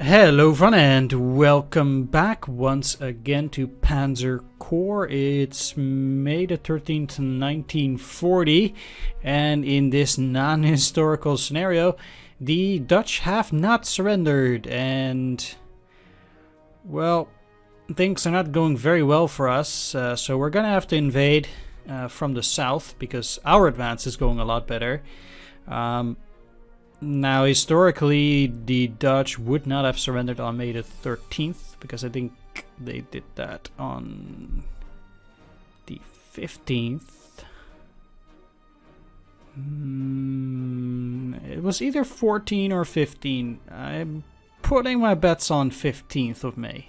Hello everyone and welcome back once again to Panzer Corps. It's May the 13th, 1940, and in this non-historical scenario, the Dutch have not surrendered and, well, things are not going very well for us, so we're gonna have to invade from the south because our advance is going a lot better. Now, historically, the Dutch would not have surrendered on May the 13th, because I think they did that on the 15th. It was either 14 or 15. I'm putting my bets on 15th of May.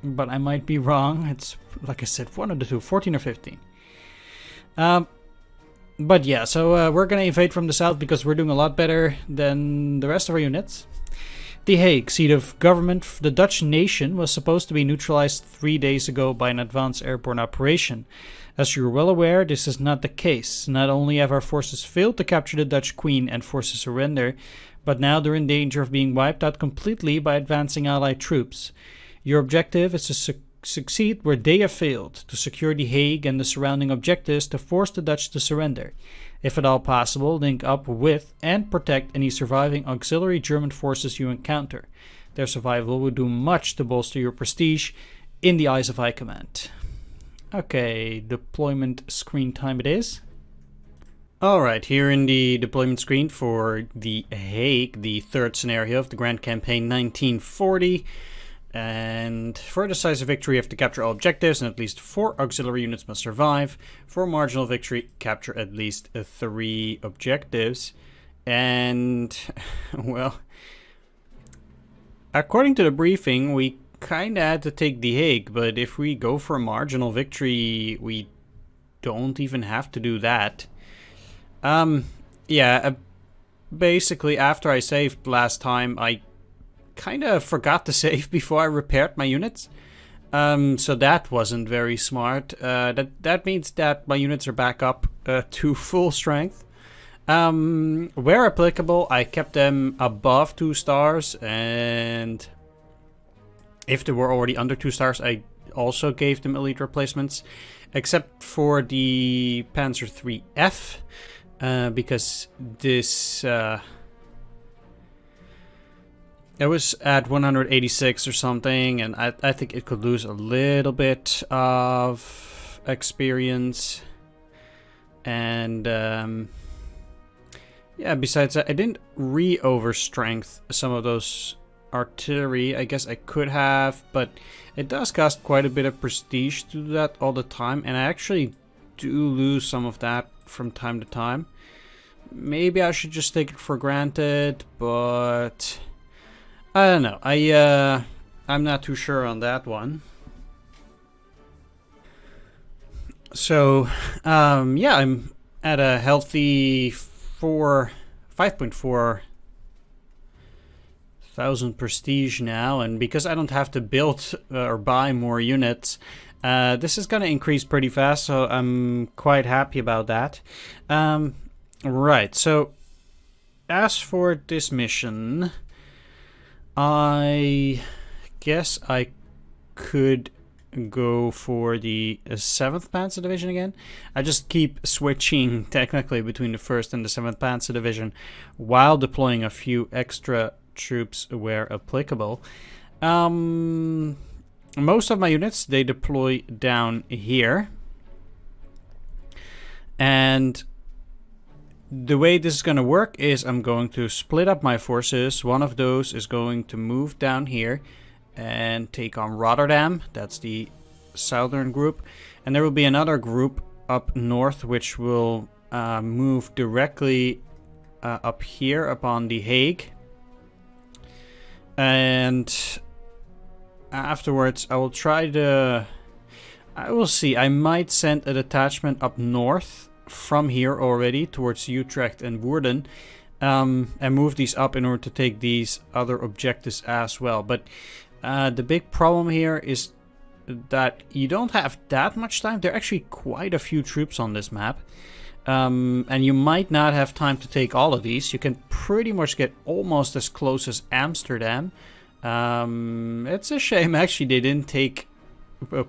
But I might be wrong. It's, like I said, one of the two, 14 or 15. But yeah, so we're going to invade from the south because we're doing a lot better than the rest of our units. The Hague, seat of government, the Dutch nation, was supposed to be neutralized 3 days ago by an advanced airborne operation. As you're well aware, this is not the case. Not only have our forces failed to capture the Dutch Queen and force a surrender, but now they're in danger of being wiped out completely by advancing Allied troops. Your objective is to succeed where they have failed, to secure the Hague and the surrounding objectives to force the Dutch to surrender. If at all possible, link up with and protect any surviving auxiliary German forces you encounter. Their survival will do much to bolster your prestige in the eyes of High Command. Okay, deployment screen time it is. Alright, here in the deployment screen for the Hague, the third scenario of the Grand Campaign 1940. And for a decisive victory, you have to capture all objectives, and at least 4 auxiliary units must survive. For marginal victory, capture at least 3 objectives. And, well, according to the briefing, we kinda had to take The Hague, but if we go for a marginal victory, we don't even have to do that. Basically, after I saved last time, I kind of forgot to save before I repaired my units, so that wasn't very smart. That means that my units are back up to full strength. Where applicable, I kept them above 2 stars, and if they were already under 2 stars, I also gave them elite replacements, except for the Panzer IIIF, because this it was at 186 or something, and I think it could lose a little bit of experience. And yeah, besides that, I didn't re-overstrength some of those artillery. I guess I could have, but it does cost quite a bit of prestige to do that all the time, and I actually do lose some of that from time to time. Maybe I should just take it for granted, but I don't know. I'm not too sure on that one. So, yeah, I'm at a healthy 5.4 thousand prestige now, and because I don't have to build or buy more units, this is gonna increase pretty fast, so I'm quite happy about that. Right, so as for this mission, I guess I could go for the 7th Panzer Division again. I just keep switching technically between the 1st and the 7th Panzer Division while deploying a few extra troops where applicable. Most of my units, they deploy down here. And the way this is going to work is I'm going to split up my forces. One of those is going to move down here and take on Rotterdam. That's the southern group. And there will be another group up north which will move directly up here upon the Hague. And afterwards I will see. I might send a detachment up north from here already towards Utrecht and Woerden, and move these up in order to take these other objectives as well. But the big problem here is that you don't have that much time. There are actually quite a few troops on this map. And you might not have time to take all of these. You can pretty much get almost as close as Amsterdam. It's a shame actually they didn't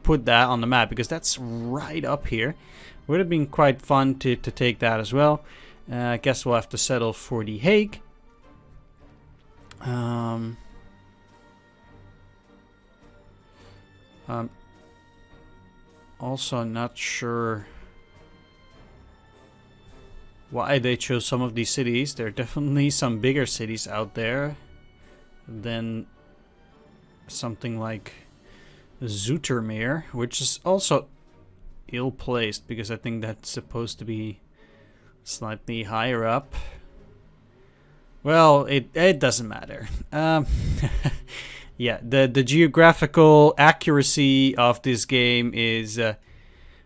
put that on the map, because that's right up here. Would have been quite fun to take that as well. I guess we'll have to settle for The Hague. Also not sure why they chose some of these cities. There are definitely some bigger cities out there than something like Zoetermeer, which is also ill-placed because I think that's supposed to be slightly higher up. Well, it doesn't matter. Yeah, the geographical accuracy of this game is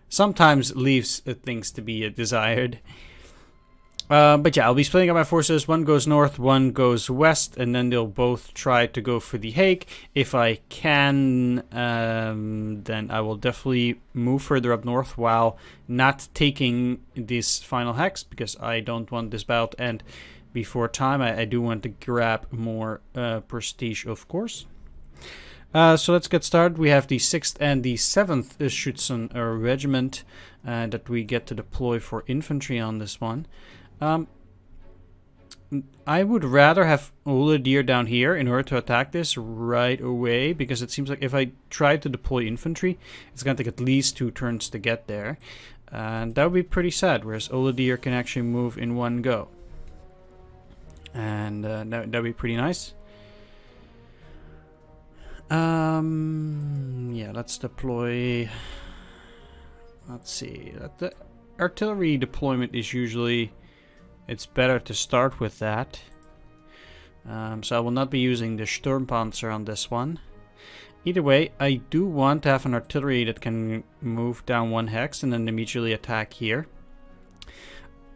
sometimes leaves things to be desired. But yeah, I'll be splitting up my forces. One goes north, one goes west, and then they'll both try to go for The Hague. If I can, then I will definitely move further up north while not taking this final hex, because I don't want this battle to end before time. I do want to grab more prestige, of course. So let's get started. We have the 6th and the 7th Schützen Regiment that we get to deploy for infantry on this one. I would rather have Oladier down here in order to attack this right away, because it seems like if I try to deploy infantry, it's going to take at least 2 turns to get there. And that would be pretty sad, whereas Oladier can actually move in one go. And that would be pretty nice. Yeah, let's deploy. Let's see. The artillery deployment is usually, it's better to start with that. So I will not be using the Sturmpanzer on this one. Either way, I do want to have an artillery that can move down 1 hex and then immediately attack here.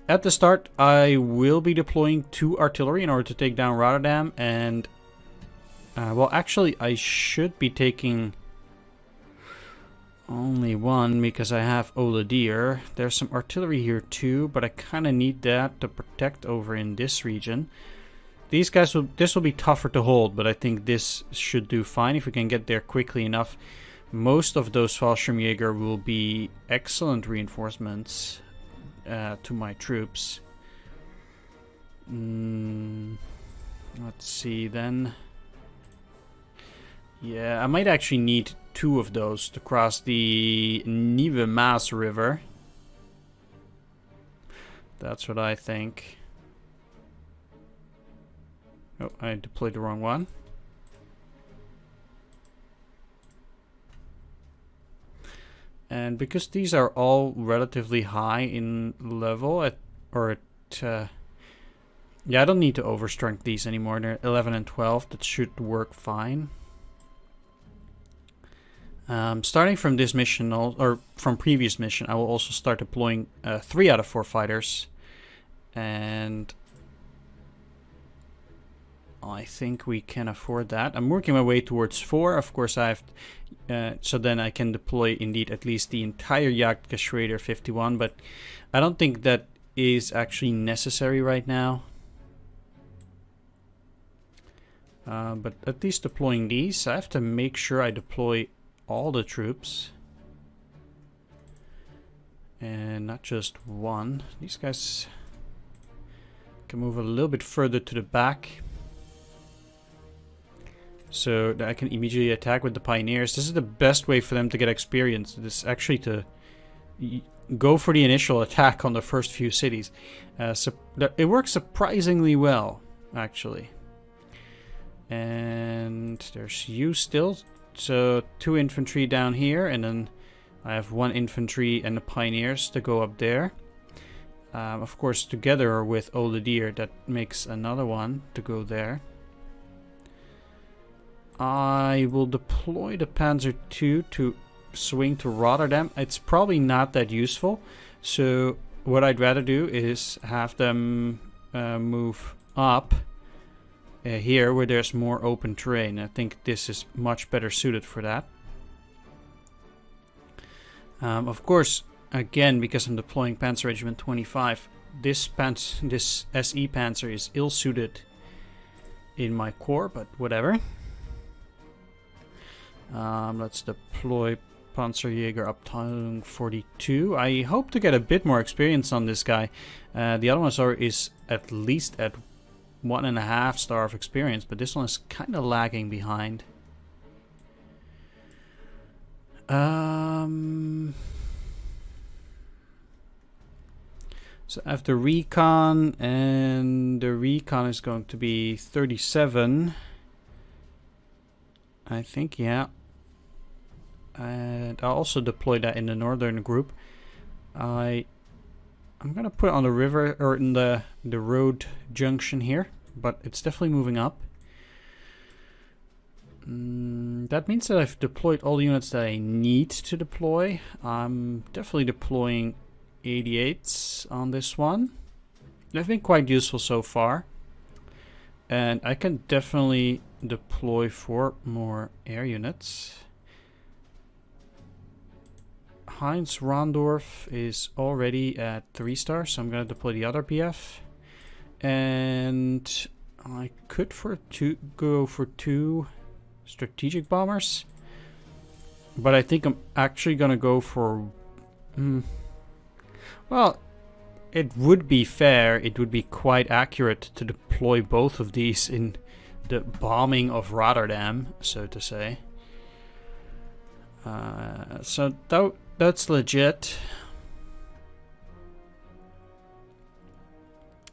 At the start, I will be deploying 2 artillery in order to take down Rotterdam, and well, actually, I should be taking only 1 because I have Oladier. There's some artillery here too, but I kind of need that to protect over in this region. These guys this will be tougher to hold, but I think this should do fine if we can get there quickly enough. Most of those Fallschirmjäger will be excellent reinforcements to my troops. Let's see then. Yeah, I might actually need 2 of those to cross the Nieuwe Maas River. That's what I think. Oh, I deployed the wrong one. And because these are all relatively high in level, yeah, I don't need to overstrength these anymore. They're 11 and 12. That should work fine. Starting from this mission, or from previous mission, I will also start deploying 3 out of 4 fighters. And I think we can afford that. I'm working my way towards 4. Of course, I have, so then I can deploy indeed at least the entire Jagdgeschwader 51, but I don't think that is actually necessary right now. But at least deploying these, I have to make sure I deploy all the troops and not just 1. These guys can move a little bit further to the back so that I can immediately attack with the pioneers. This is the best way for them to get experience. This is actually to go for the initial attack on the first few cities. So it works surprisingly well, actually. And there's you still. So 2 infantry down here, and then I have 1 infantry and the pioneers to go up there. Of course, together with Oladier, that makes another one to go there. I will deploy the Panzer II to swing to Rotterdam. It's probably not that useful, so what I'd rather do is have them move up here where there's more open terrain. I think this is much better suited for that. Of course, Again, because I'm deploying Panzer Regiment 25, this SE Panzer is ill-suited in my corps, but whatever. Let's deploy Panzerjäger Abteilung 42. I hope to get a bit more experience on this guy. The other one is at least at 1.5 star of experience, but this one is kind of lagging behind. So I have the recon, and the recon is going to be 37. I think, yeah. And I'll also deploy that in the northern group. I'm gonna put it on the river, or in the road junction here, but it's definitely moving up. That means that I've deployed all the units that I need to deploy. I'm definitely deploying 88s on this one. They've been quite useful so far. And I can definitely deploy 4 more air units. Heinz Rondorf is already at 3 stars, so I'm going to deploy the other PF. And I could go for 2 strategic bombers. But I think I'm actually going to go for... well, it would be fair, it would be quite accurate to deploy both of these in the bombing of Rotterdam, so to say. So that's legit.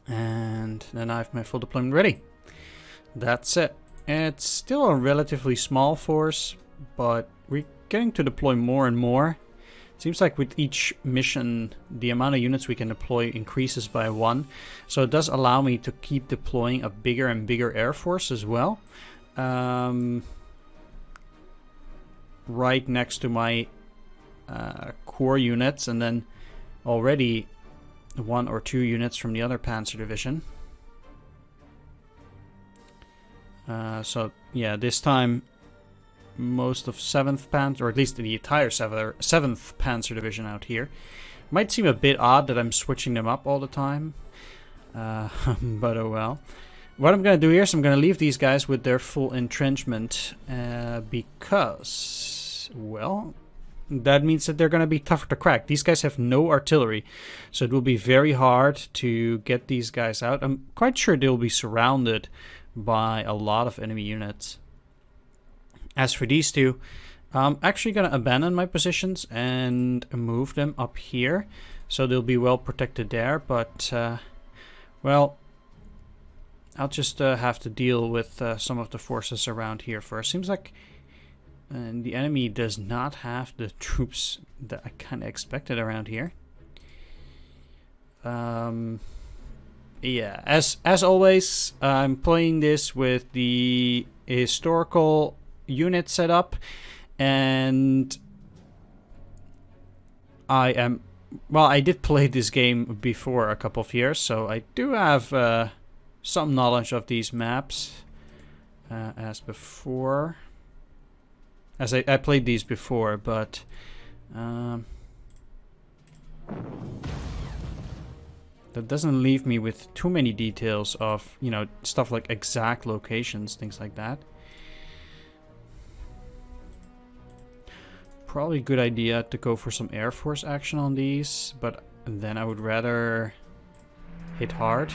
And then I have my full deployment ready. That's it. It's still a relatively small force, but we're getting to deploy more and more. Seems like with each mission, the amount of units we can deploy increases by 1. So it does allow me to keep deploying a bigger and bigger air force as well. Right next to my core units, and then already 1 or 2 units from the other Panzer division. So yeah, this time most of 7th Panzer, or at least the entire 7th Panzer Division out here. Might seem a bit odd that I'm switching them up all the time, but oh well. What I'm going to do here is I'm going to leave these guys with their full entrenchment, because, well, that means that they're going to be tougher to crack. These guys have no artillery, so it will be very hard to get these guys out. I'm quite sure they'll be surrounded by a lot of enemy units. As for these two, I'm actually going to abandon my positions and move them up here, so they'll be well protected there, but, well, I'll just have to deal with some of the forces around here first. Seems like the enemy does not have the troops that I kind of expected around here. Yeah, as always, I'm playing this with the historical unit setup, and I did play this game before a couple of years, so I do have some knowledge of these maps as before. As I played these before, but that doesn't leave me with too many details of, you know, stuff like exact locations, things like that. Probably a good idea to go for some Air Force action on these, but then I would rather hit hard.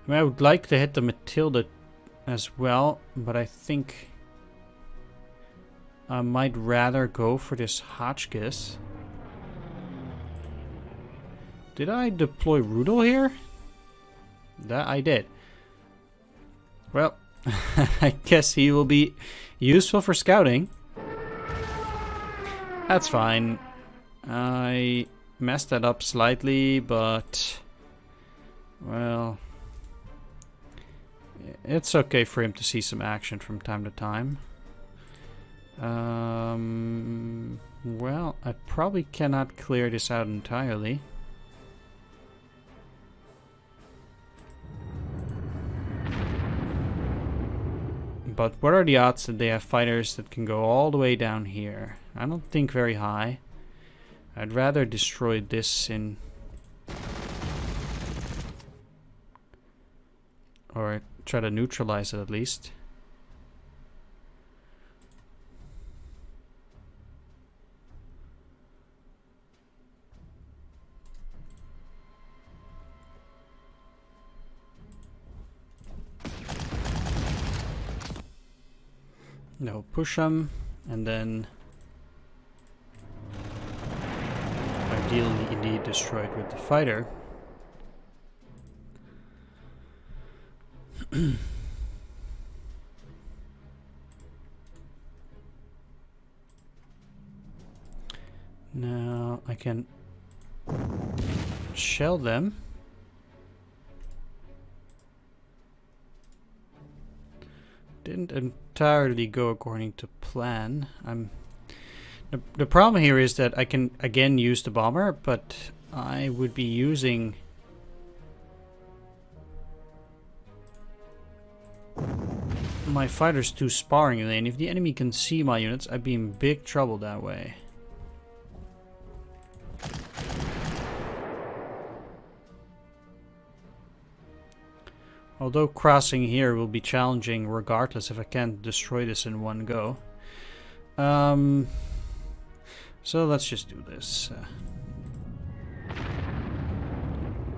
I mean, I would like to hit the Matilda as well, but I think I might rather go for this Hotchkiss. Did I deploy Rudel here? That I did. Well, I guess he will be useful for scouting. That's fine. I messed that up slightly, but, well, it's okay for him to see some action from time to time. Well, I probably cannot clear this out entirely. but what are the odds that they have fighters that can go all the way down here? I don't think very high. I'd rather destroy this in... or try to neutralize it at least. No, push them, and then ideally indeed destroy it with the fighter. Now I can shell them. Didn't entirely go according to plan. The problem here is that I can again use the bomber, but I would be using my fighters too sparingly, and if the enemy can see my units, I'd be in big trouble that way. Although crossing here will be challenging regardless if I can't destroy this in one go. So let's just do this.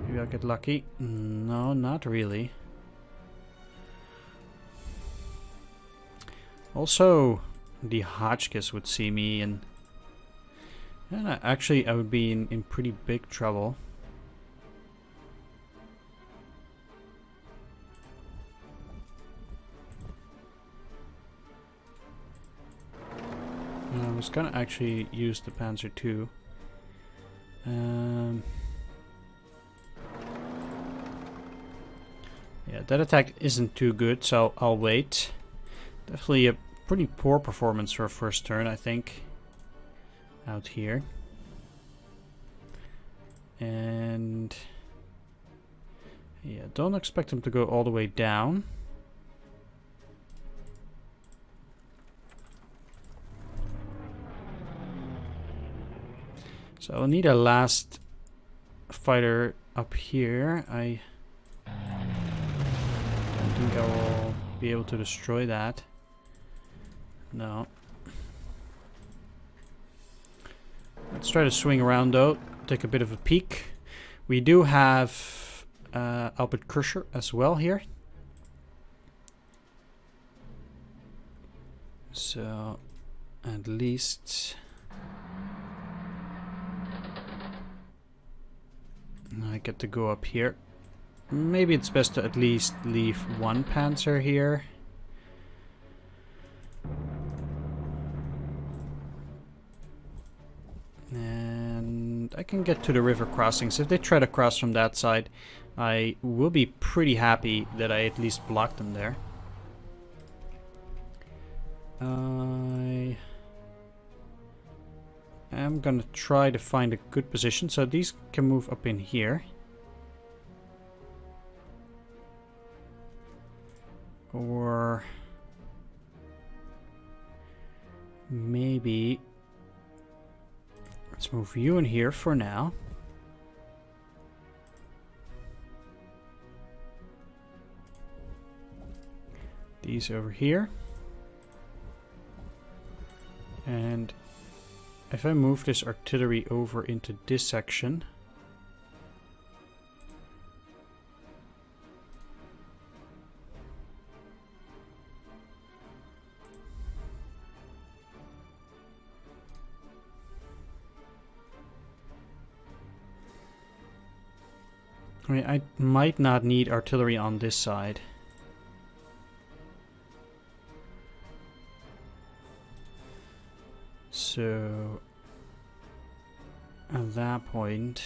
Maybe I'll get lucky. No, not really. Also, the Hotchkiss would see me and actually I would be in pretty big trouble. I was gonna actually use the Panzer too. Yeah, that attack isn't too good, so I'll wait. Definitely a pretty poor performance for a first turn, I think. Out here. And yeah, don't expect him to go all the way down. So I'll need a last fighter up here. I don't think I will be able to destroy that. No. Let's try to swing around though, take a bit of a peek. We do have Albert Crusher as well here. So at least I get to go up here. Maybe it's best to at least leave one Panzer here. And I can get to the river crossings. If they try to cross from that side, I will be pretty happy that I at least blocked them there. I am gonna try to find a good position, so these can move up in here. Or maybe let's move you in here for now. These over here. And if I move this artillery over into this section, I mean, I might not need artillery on this side. So at that point,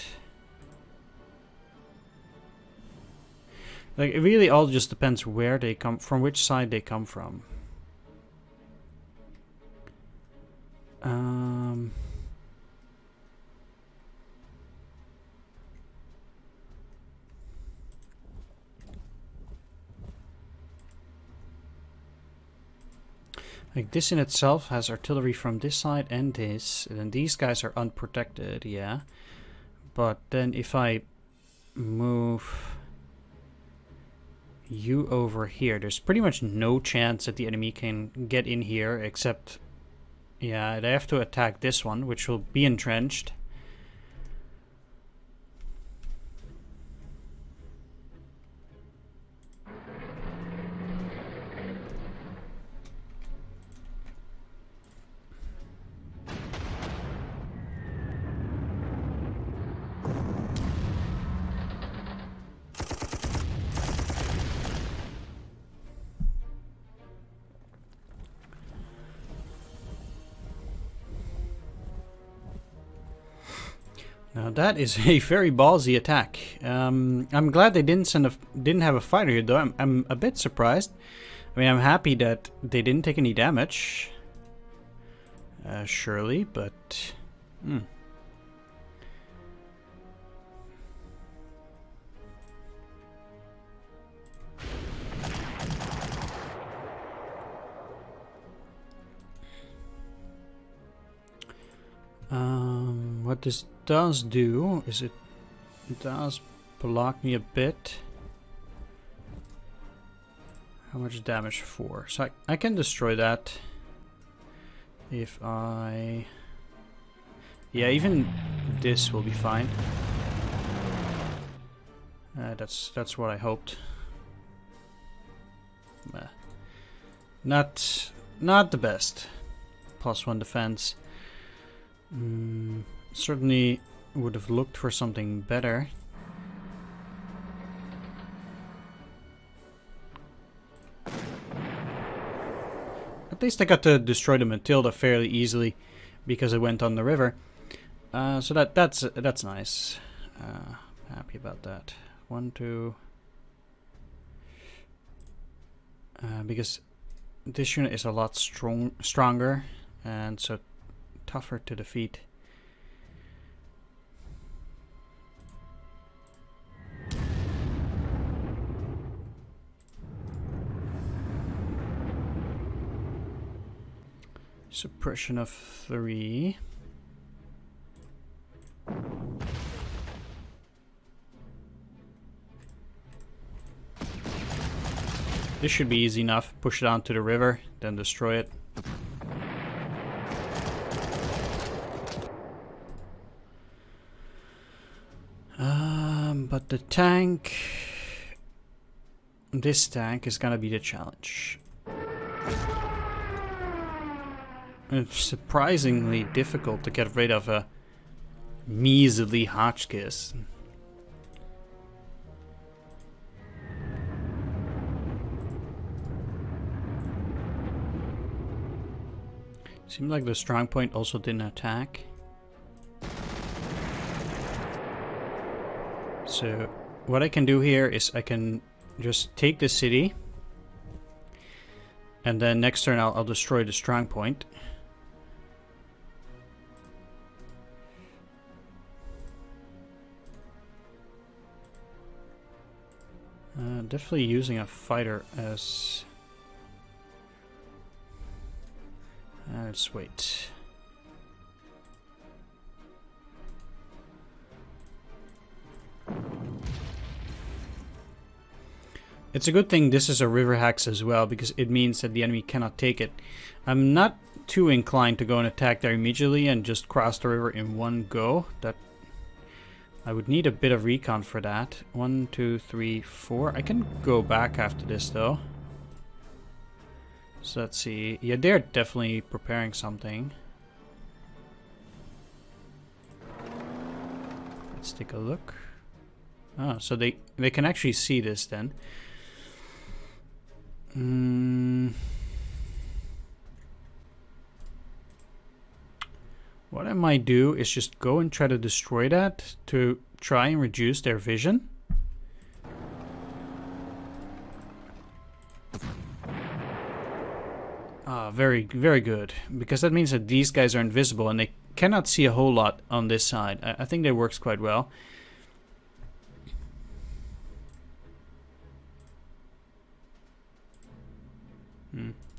like, it really all just depends where they come from, which side they come from. Like this in itself has artillery from this side and this, and then these guys are unprotected, yeah. But then if I move you over here, there's pretty much no chance that the enemy can get in here, except, yeah, they have to attack this one, which will be entrenched. Now that is a very ballsy attack. I'm glad they didn't have a fighter here, though. I'm a bit surprised. I mean, I'm happy that they didn't take any damage. Surely, but what this does do is it does block me a bit. How much damage for? So I can destroy that if I... Yeah, even this will be fine. That's what I hoped. Not the best. +1 defense. Certainly would have looked for something better. At least I got to destroy the Matilda fairly easily because it went on the river. So that's nice. Happy about that. 1, 2. Because this unit is a lot stronger and so tougher to defeat. Suppression of 3. This should be easy enough. Push it onto the river, then destroy it. But the tank... This tank is gonna be the challenge. It's surprisingly difficult to get rid of a measly Hotchkiss. Seems like the strong point also didn't attack. So what I can do here is I can just take the city, and then next turn I'll destroy the strong point. Definitely using a fighter as... let's wait. It's a good thing this is a river hex as well, because it means that the enemy cannot take it. I'm not too inclined to go and attack there immediately and just cross the river in one go. That I would need a bit of recon for that. 1, 2, 3, 4. I can go back after this though. So let's see. Yeah, they're definitely preparing something. Let's take a look. Oh, so they can actually see this then. What I might do is just go and try to destroy that to try and reduce their vision. Ah, very, very good. Because that means that these guys are invisible and they cannot see a whole lot on this side. I think that works quite well.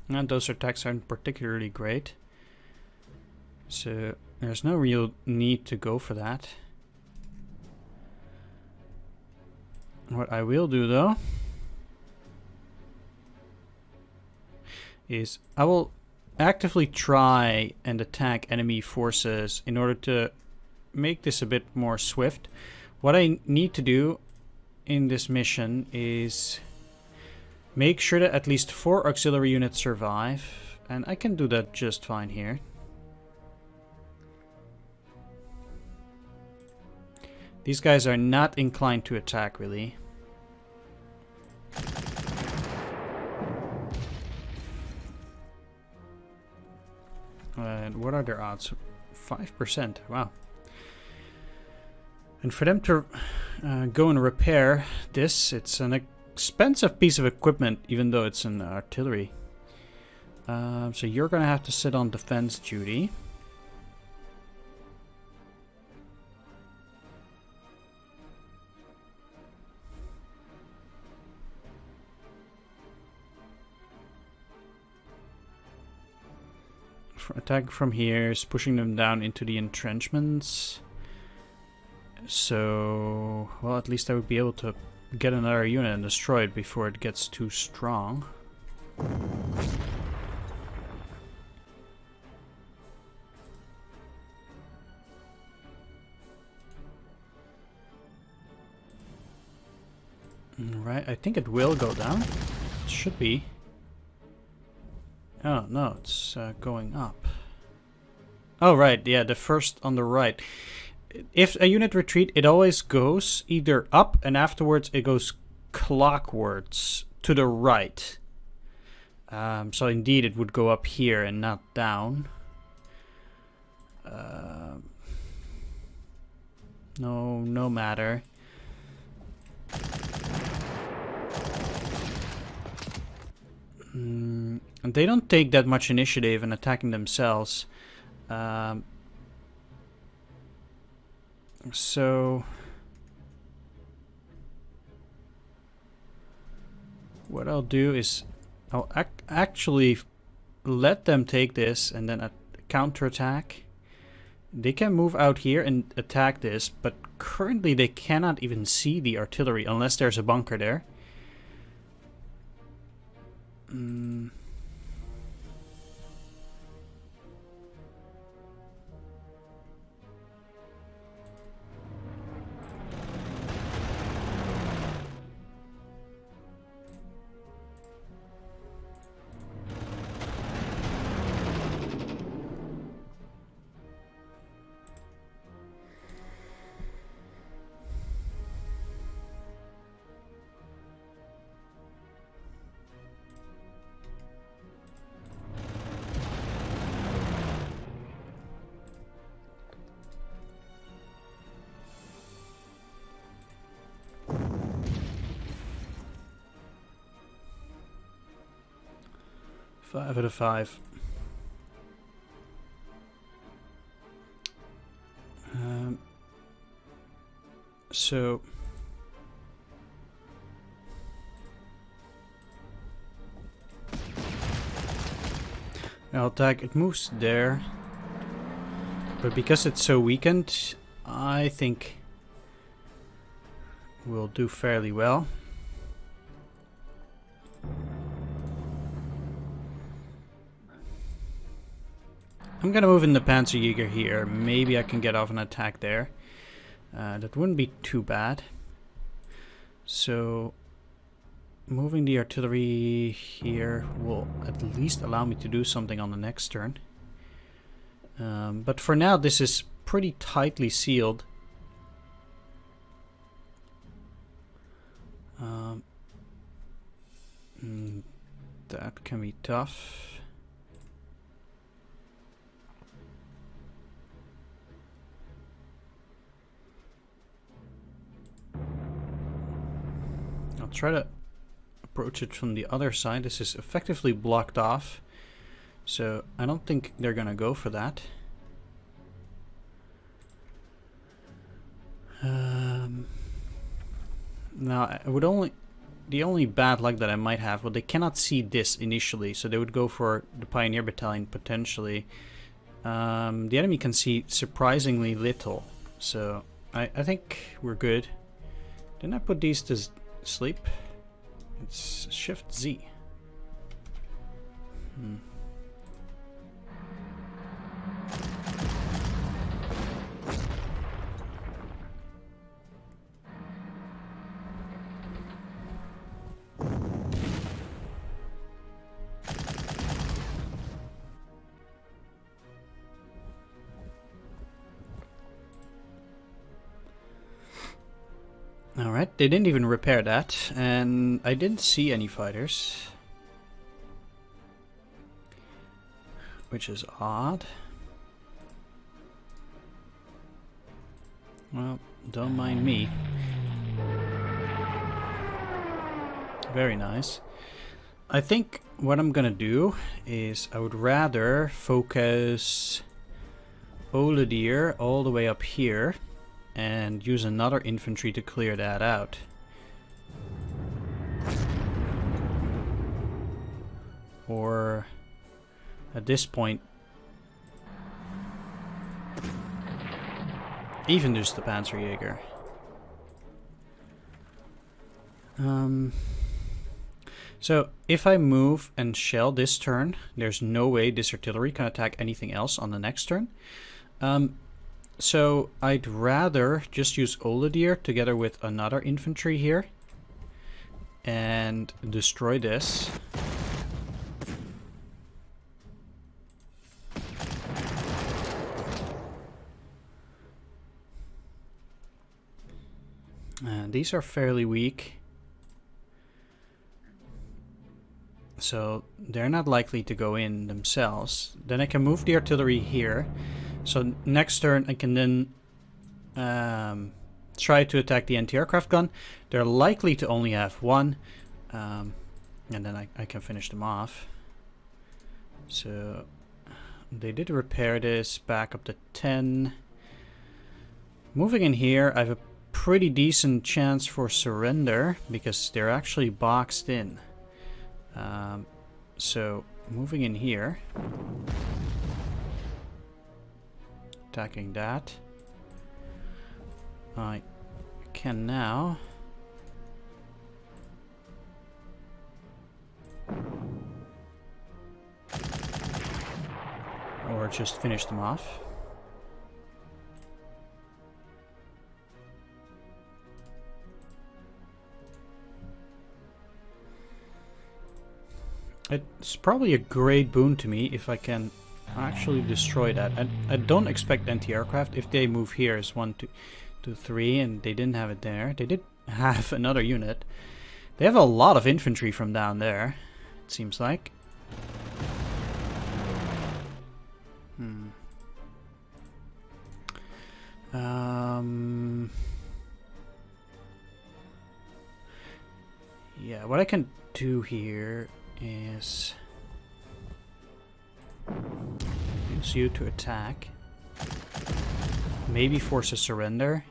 And those attacks aren't particularly great. So there's no real need to go for that. What I will do though is I will actively try and attack enemy forces in order to make this a bit more swift. What I need to do in this mission is make sure that at least 4 auxiliary units survive, and I can do that just fine here. These guys are not inclined to attack really. And what are their odds? 5%, wow. And for them to go and repair this, it's an expensive piece of equipment, even though it's an artillery. So you're gonna have to sit on defense duty. Attack from here is pushing them down into the entrenchments. So, well, at least I would be able to get another unit and destroy it before it gets too strong. Right, I think it will go down. It should be. Oh, no, it's going up. Oh, right, yeah, the first on the right. If a unit retreat, it always goes either up and afterwards it goes clockwards to the right. So indeed it would go up here and not down. No matter. And they don't take that much initiative in attacking themselves. So what I'll do is I'll actually let them take this and then counterattack. They can move out here and attack this, but currently they cannot even see the artillery unless there's a bunker there. Five out of 5. So I'll attack. It moves there, but because it's so weakened, I think we'll do fairly well. I'm gonna move in the Panzer here. Maybe I can get off an attack there. That wouldn't be too bad. So moving the artillery here will at least allow me to do something on the next turn. But for now, this is pretty tightly sealed. That can be tough. I'll try to approach it from the other side. This is effectively blocked off, so I don't think they're gonna go for that. Now I would only the only bad luck that I might have, well, they cannot see this initially, so they would go for the Pioneer Battalion potentially. The enemy can see surprisingly little, so I think we're good. Didn't I put these to sleep? It's Shift Z. Alright, they didn't even repair that, and I didn't see any fighters. Which is odd. Well, don't mind me. Very nice. I think what I'm gonna do is I would rather focus Oladier all the way up here and use another infantry to clear that out. Or at this point, even just the Panzerjäger. So if I move and shell this turn, there's no way this artillery can attack anything else on the next turn. So I'd rather just use Oladier together with another infantry here and destroy this. These are fairly weak, so they're not likely to go in themselves. Then I can move the artillery here. So next turn I can then try to attack the anti-aircraft gun. They're likely to only have one, and then I can finish them off. So they did repair this back up to 10. Moving in here, I have a pretty decent chance for surrender because they're actually boxed in. So moving in here. Attacking that. I can now or just finish them off. It's probably a great boon to me if I can actually destroy that. I don't expect anti-aircraft. If they move here as 1, 2, 3, and they didn't have it there. They did have another unit. They have a lot of infantry from down there, it seems like. Yeah, what I can do here is use you to attack. Maybe force a surrender.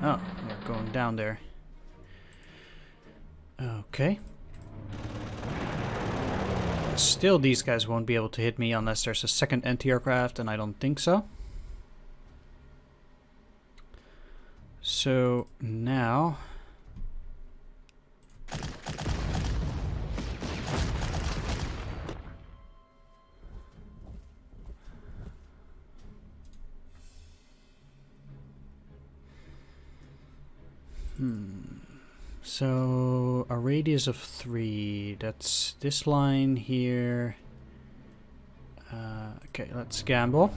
Oh, they're going down there. Okay. Still, these guys won't be able to hit me unless there's a second anti-aircraft, and I don't think so. So now so a radius of 3, that's this line here. Okay, let's gamble.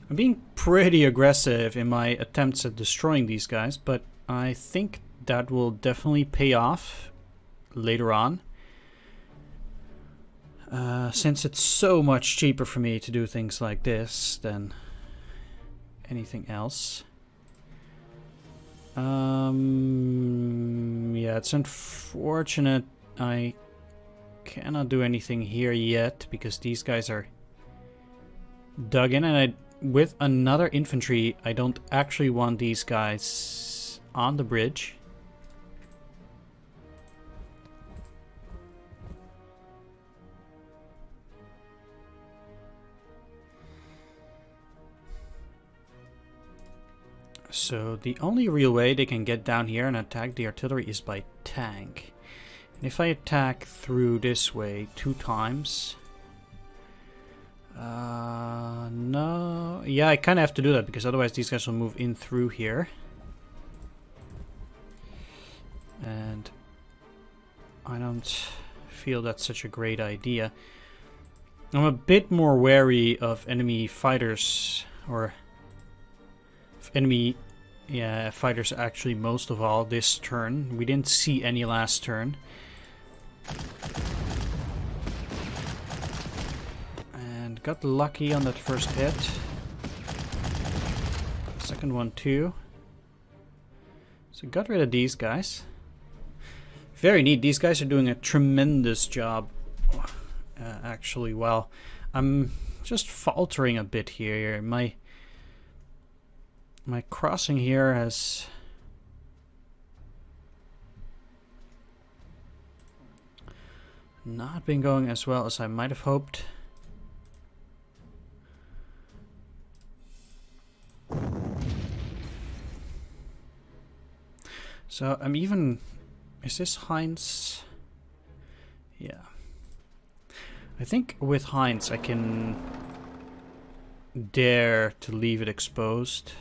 I'm being pretty aggressive in my attempts at destroying these guys, but I think that will definitely pay off later on. Since it's so much cheaper for me to do things like this than anything else. Yeah, it's unfortunate I cannot do anything here yet because these guys are dug in, and I with another infantry, I don't actually want these guys on the bridge. So the only real way they can get down here and attack the artillery is by tank. And if I attack through this way 2 times... no... Yeah, I kind of have to do that because otherwise these guys will move in through here. And I don't feel that's such a great idea. I'm a bit more wary of enemy fighters, or enemy fighters actually most of all this turn. We didn't see any last turn. And got lucky on that first hit. Second one too. So got rid of these guys. Very neat. These guys are doing a tremendous job. Actually, well, I'm just faltering a bit here. My crossing here has not been going as well as I might have hoped. So I'm even... Is this Heinz? Yeah. I think with Heinz I can dare to leave it exposed.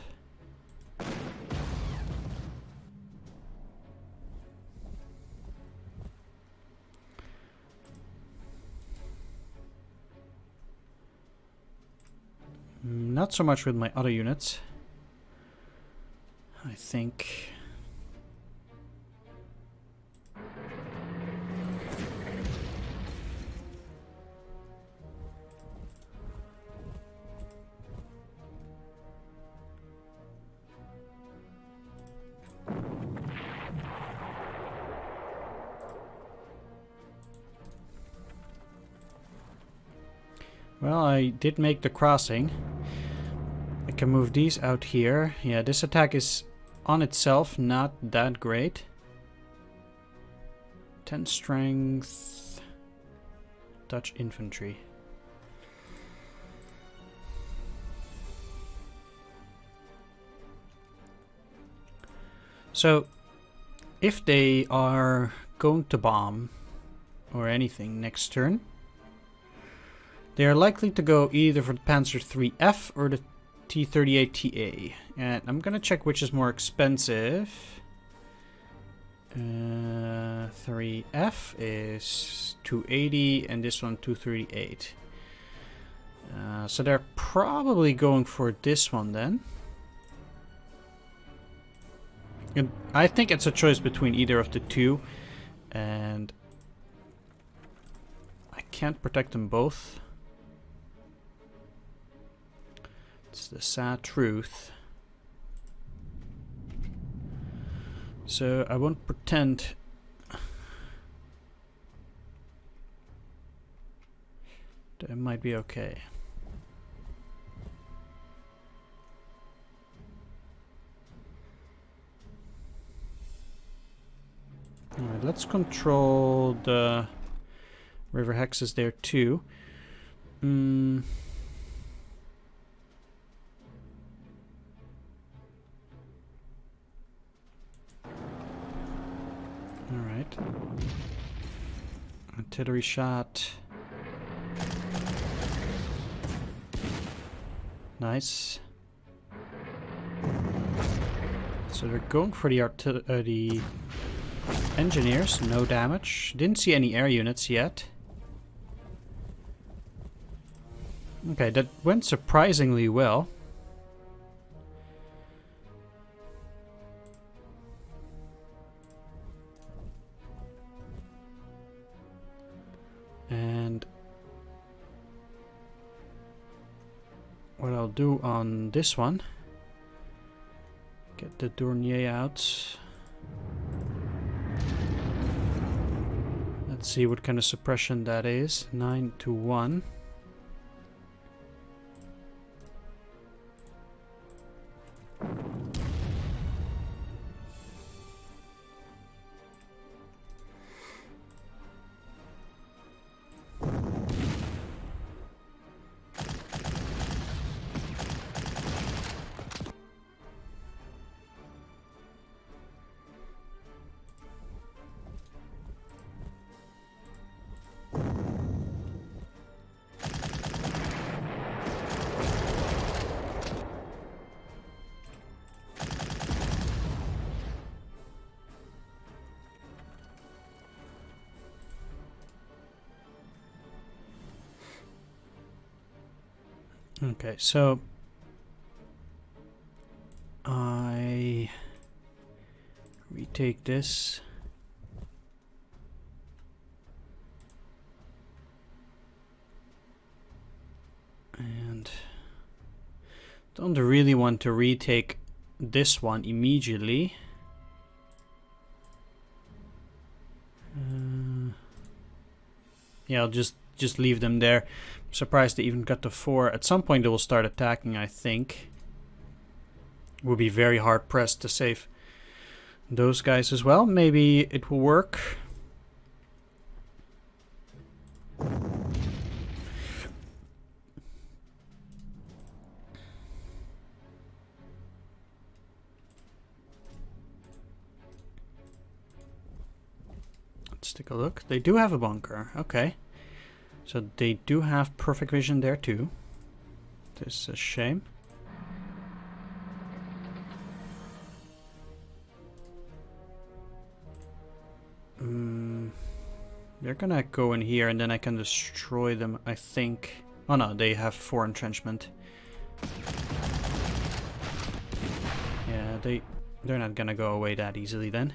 Not so much with my other units, I think. Well, I did make the crossing. I can move these out here. Yeah, this attack is on itself not that great. 10 strength. Dutch infantry. So, if they are going to bomb or anything next turn, they are likely to go either for the Panzer 3F or the T-38TA. And I'm gonna check which is more expensive. 3F is 280 and this one 238. So they're probably going for this one then. And I think it's a choice between either of the two. And I can't protect them both. It's the sad truth. So I won't pretend that it might be okay. Alright, let's control the river hexes there too. Alright. Artillery shot. Nice. So they're going for the engineers. No damage. Didn't see any air units yet. Okay, that went surprisingly well. And what I'll do on this one, get the Dornier out. Let's see what kind of suppression that is. 9 to 1. Okay, so I retake this. And don't really want to retake this one immediately. Yeah, I'll just leave them there. I'm surprised they even got to 4. At some point they will start attacking, I think. We'll be very hard pressed to save those guys as well. Maybe it will work. Let's take a look. They do have a bunker. Okay. So they do have perfect vision there too. This is a shame. They're gonna go in here and then I can destroy them, I think. Oh no, they have 4 entrenchment. Yeah, they're not gonna go away that easily then.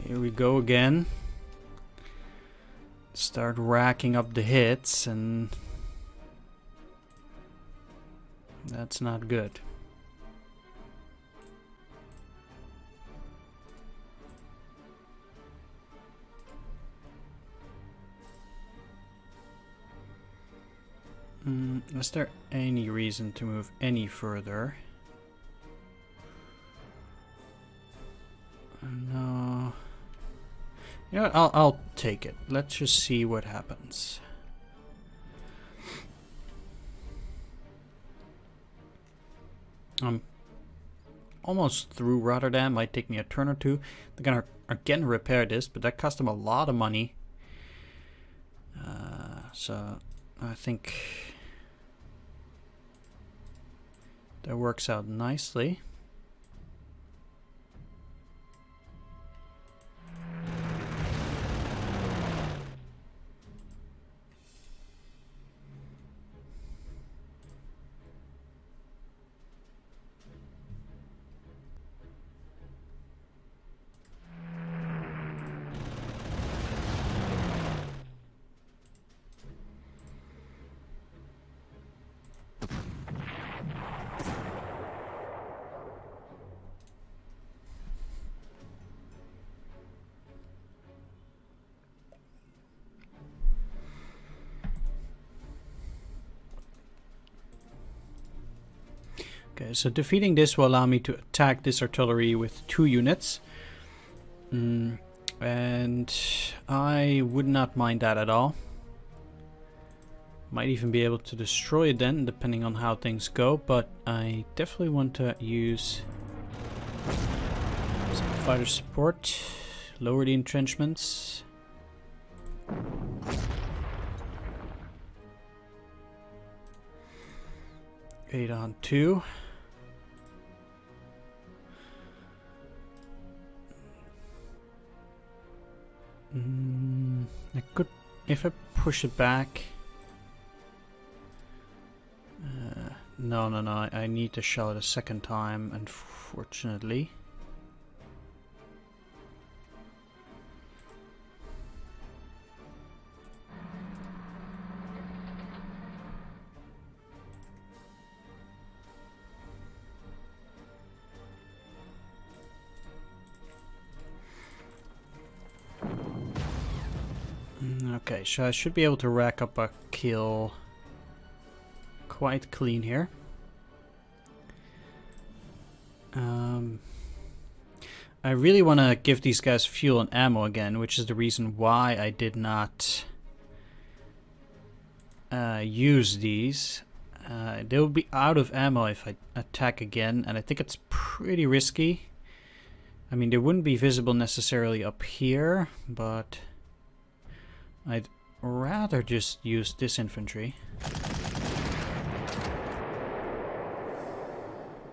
Here we go again. Start racking up the hits, and that's not good. Is there any reason to move any further? No. You know what, I'll take it. Let's just see what happens. I'm almost through Rotterdam. Might take me a turn or two. They're gonna again repair this, but that cost them a lot of money. So I think that works out nicely. Okay, so defeating this will allow me to attack this artillery with 2 units. And I would not mind that at all. Might even be able to destroy it then, depending on how things go, but I definitely want to use some fighter support, lower the entrenchments. Eight on 2. I could, if I push it back. No, I need to shell it a second time, unfortunately. Okay, so I should be able to rack up a kill quite clean here. I really want to give these guys fuel and ammo again, which is the reason why I did not use these. They'll be out of ammo if I attack again, and I think it's pretty risky. I mean, they wouldn't be visible necessarily up here, but I rather just use this infantry.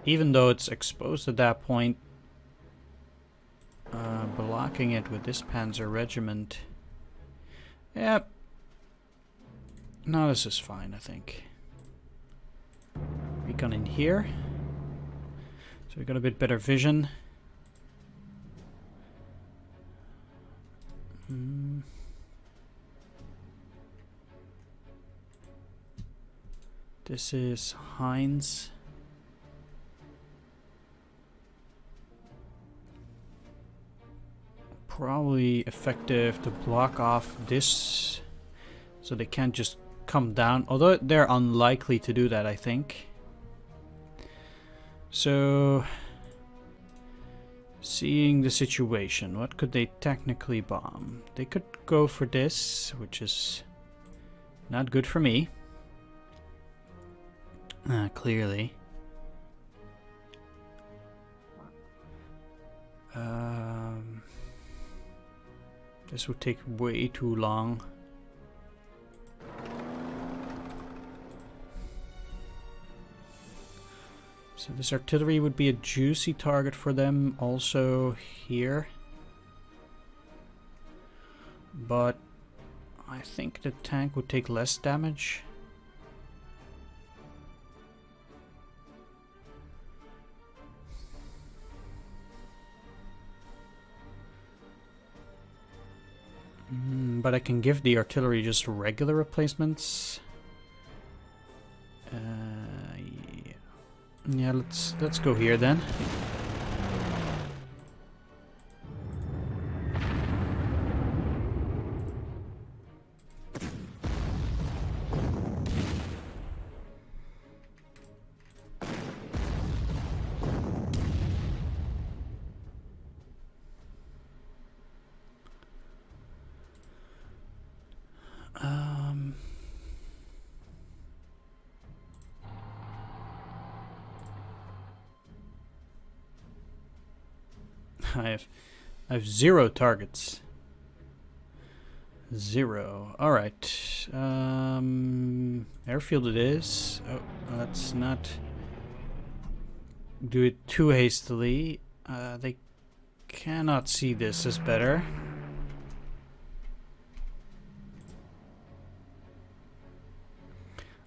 Even though it's exposed at that point, blocking it with this Panzer regiment. Yep. No, this is fine, I think. Recon in here. So we got a bit better vision. This is Heinz. Probably effective to block off this so they can't just come down, although they're unlikely to do that, I think. So, seeing the situation, what could they technically bomb? They could go for this, which is not good for me. Clearly. This would take way too long. So this artillery would be a juicy target for them also here. But I think the tank would take less damage. But I can give the artillery just regular replacements. Yeah, let's go here then. I have 0 targets. 0. Alright. Airfield it is. Oh, let's not do it too hastily. They cannot see this as better.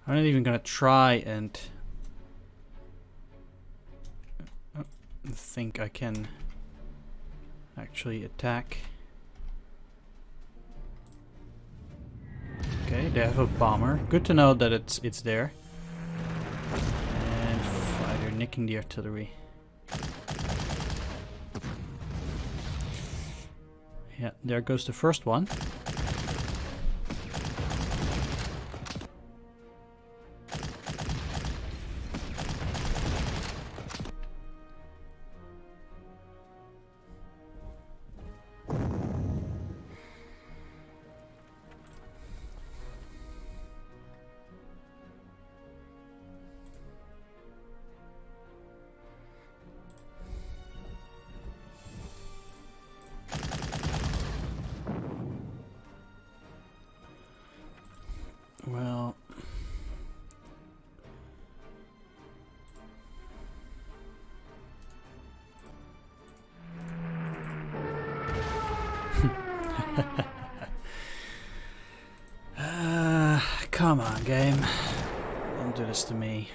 I'm not even gonna try and think I can actually attack. Okay, they have a bomber. Good to know that it's there. And they're nicking the artillery. Yeah, there goes the first one. Well, come on, game. Don't do this to me.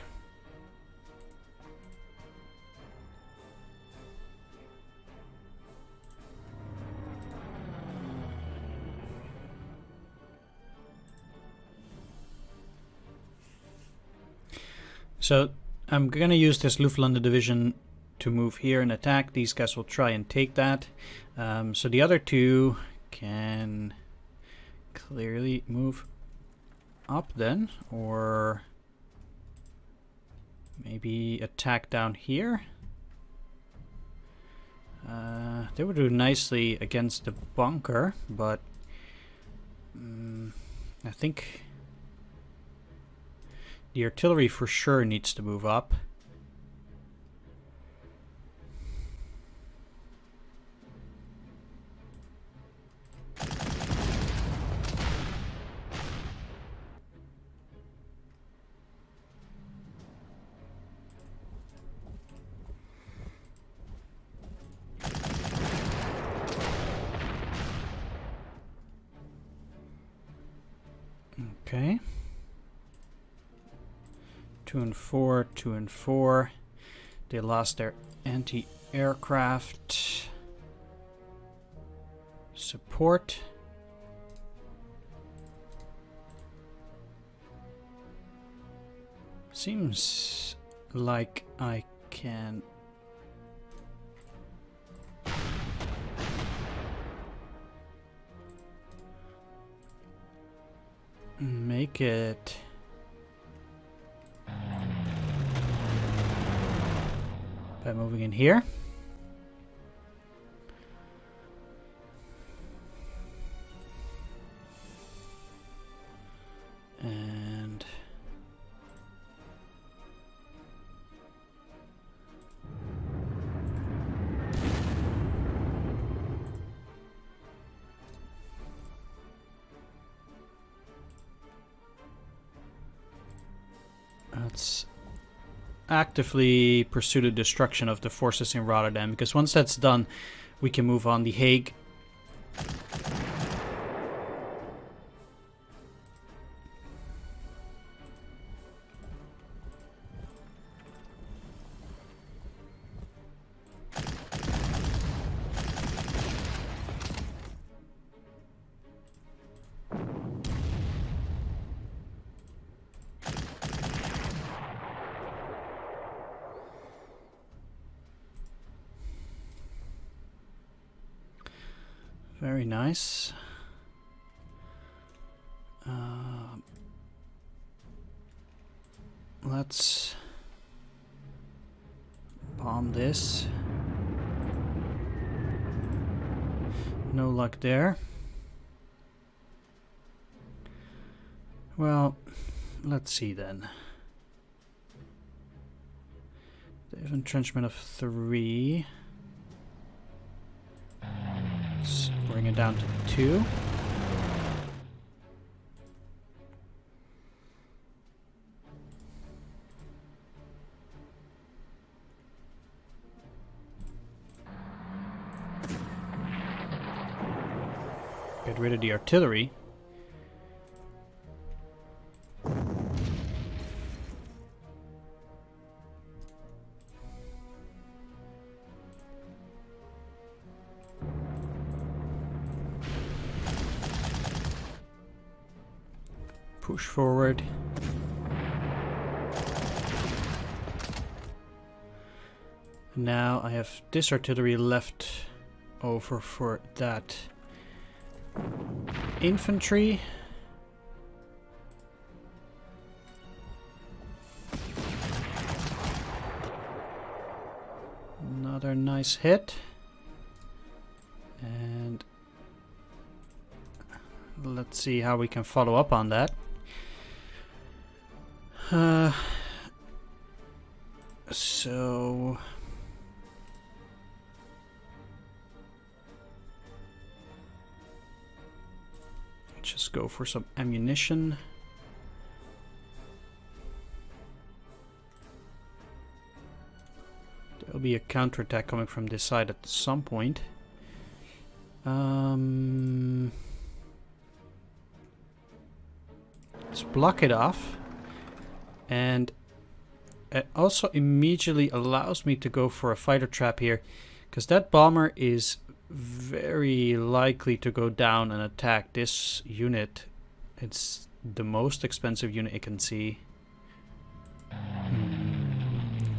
So I'm gonna use this Luftlandde division to move here and attack. These guys will try and take that. So the other two can clearly move up then, or maybe attack down here. They would do nicely against the bunker, but I think the artillery for sure needs to move up. Okay. 2 and 4, 2 and 4. They lost their anti-aircraft support. Seems like I can make it by moving in here. And let's actively pursue the destruction of the forces in Rotterdam, because once that's done, we can move on the Hague. Very nice. Let's bomb this. No luck there. Well, let's see then. They have entrenchment of 3. Let's bring it down to 2. Get rid of the artillery. Push forward. Now I have this artillery left over for that infantry. Another nice hit. And let's see how we can follow up on that. So just go for some ammunition. There'll be a counterattack coming from this side at some point. Let's block it off. And it also immediately allows me to go for a fighter trap here, because that bomber is very likely to go down and attack this unit. It's the most expensive unit it can see.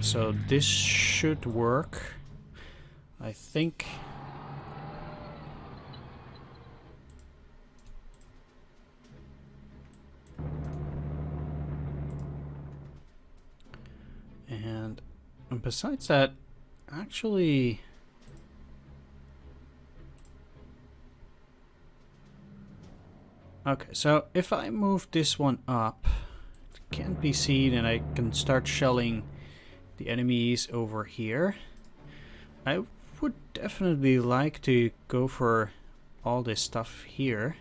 So this should work, I think. And besides that, actually, okay, so if I move this one up, it can't be seen, and I can start shelling the enemies over here. I would definitely like to go for all this stuff here.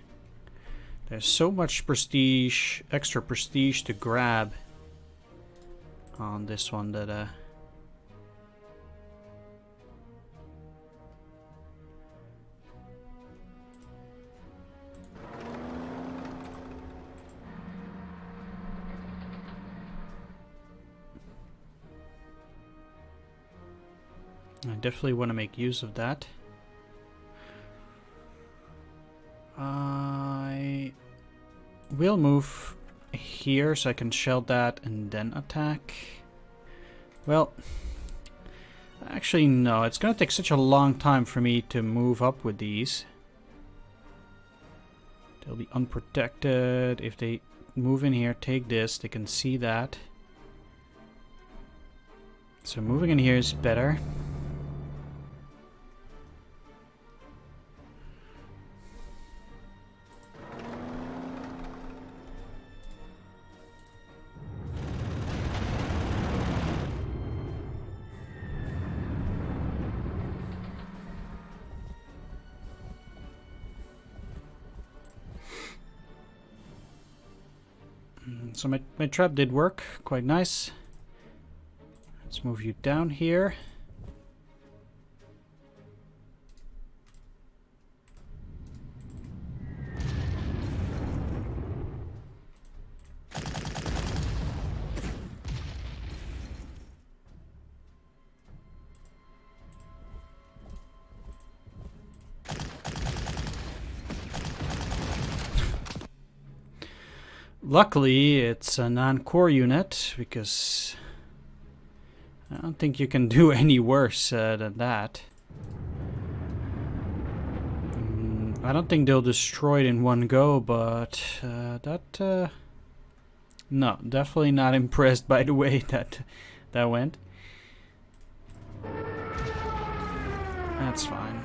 There's so much prestige, extra prestige to grab on this one that I definitely want to make use of that. I will move here so I can shell that and then attack. Well, actually no, it's gonna take such a long time for me to move up with these. They'll be unprotected. If they move in here, take this, they can see that. So moving in here is better. So my trap did work, quite nice. Let's move you down here. Luckily, it's a non-core unit, because I don't think you can do any worse than that. I don't think they'll destroy it in one go, but no, definitely not impressed by the way that went. That's fine.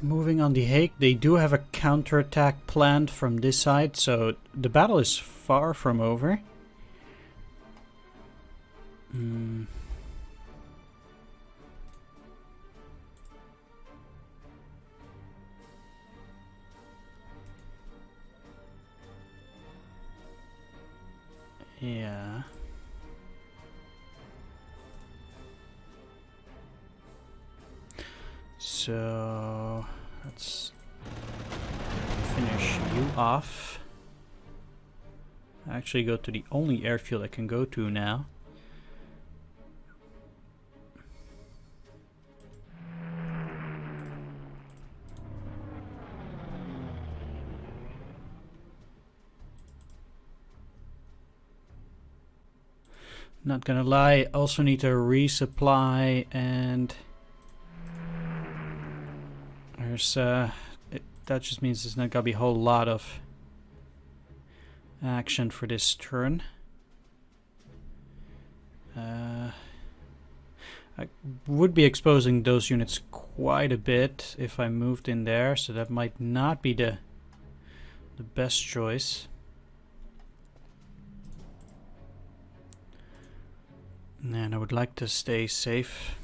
Moving on the Hague, they do have a counterattack planned from this side, so the battle is far from over. Yeah. So let's finish you off. Actually go to the only airfield I can go to now. Not gonna lie, also need to resupply, and there's that just means there's not gonna be a whole lot of action for this turn. I would be exposing those units quite a bit if I moved in there, so that might not be the best choice. And I would like to stay safe.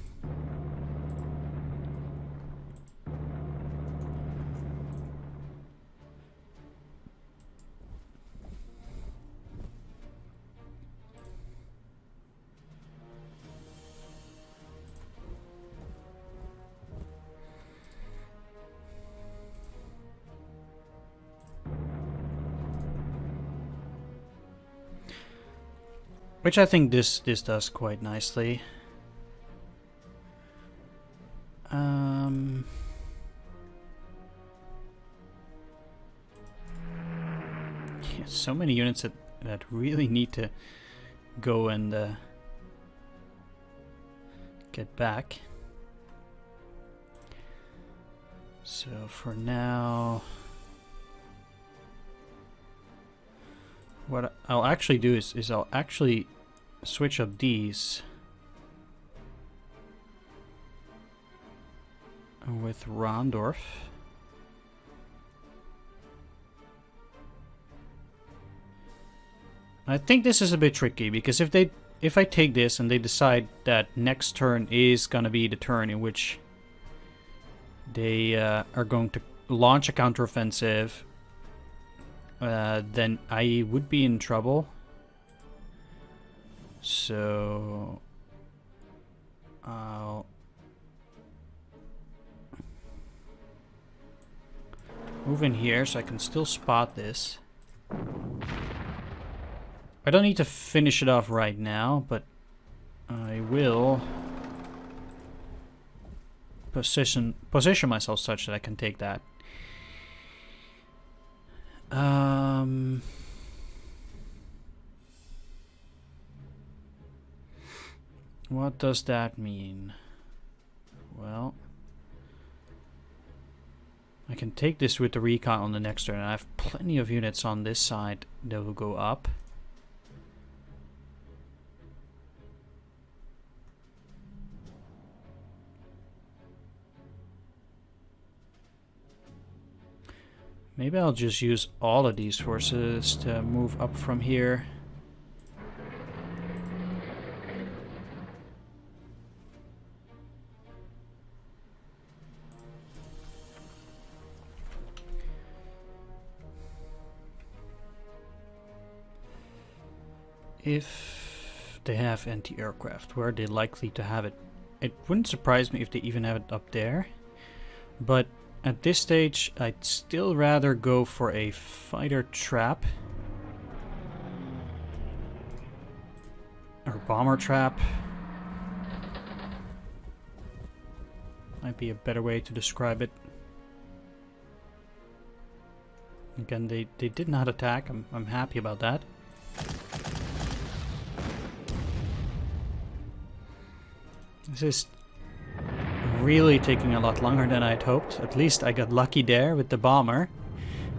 Which I think this does quite nicely. Yeah, so many units that really need to go and get back. So for now, What I'll actually do is I'll actually switch up these with Rondorf. I think this is a bit tricky because if I take this and they decide that next turn is gonna be the turn in which they are going to launch a counteroffensive, then I would be in trouble. So I'll move in here so I can still spot this. I don't need to finish it off right now, but I will position myself such that I can take that. What does that mean? Well, I can take this with the recon on the next turn. I have plenty of units on this side that will go up. Maybe I'll just use all of these forces to move up from here. If they have anti-aircraft, where are they likely to have it? It wouldn't surprise me if they even have it up there. But at this stage, I'd still rather go for a fighter trap. Or bomber trap. Might be a better way to describe it. Again, they did not attack. I'm happy about that. This is really taking a lot longer than I'd hoped. At least I got lucky there with the bomber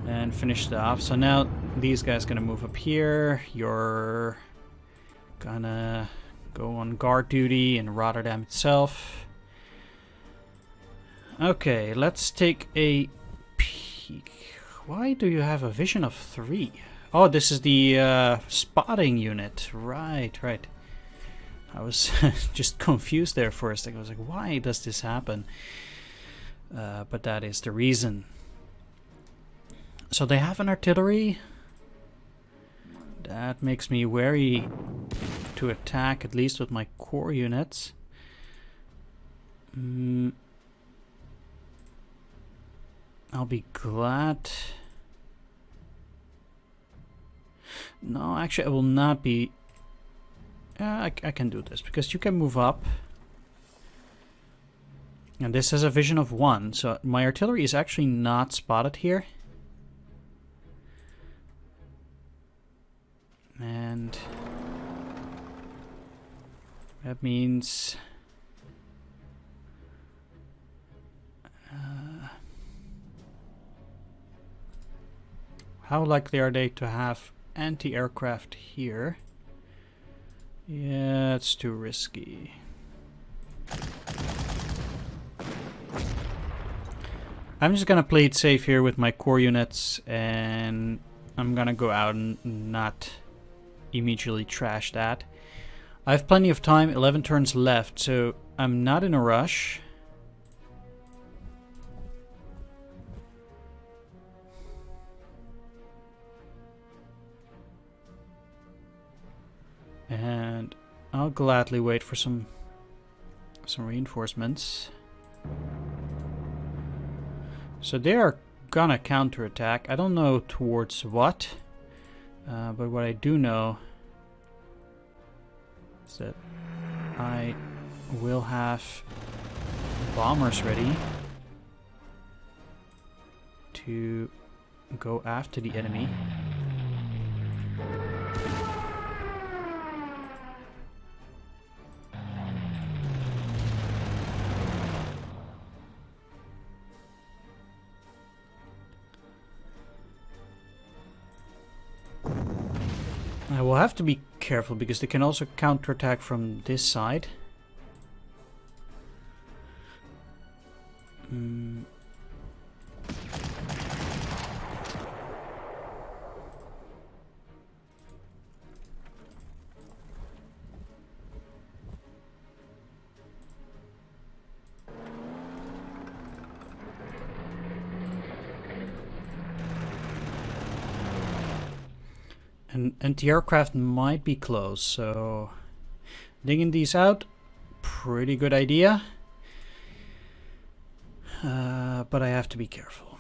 and finished it off. So now these guys gonna move up here. You're gonna go on guard duty in Rotterdam itself. Okay, let's take a peek. Why do you have a vision of 3? Oh, this is the spotting unit. Right. I was just confused there for a second. I was like, why does this happen? But that is the reason. So they have an artillery. That makes me wary to attack, at least with my core units. I'll be glad. No, actually I will not be. I can do this, because you can move up. And this has a vision of 1, so my artillery is actually not spotted here. And that means how likely are they to have anti-aircraft here? Yeah, it's too risky. I'm just gonna play it safe here with my core units, and I'm gonna go out and not immediately trash that. I have plenty of time, 11 turns left, so I'm not in a rush. And I'll gladly wait for some reinforcements. So they are gonna counterattack. I don't know towards what, but what I do know is that I will have bombers ready to go after the enemy. I will have to be careful because they can also counterattack from this side. And anti-aircraft might be close, so digging these out, pretty good idea. But I have to be careful.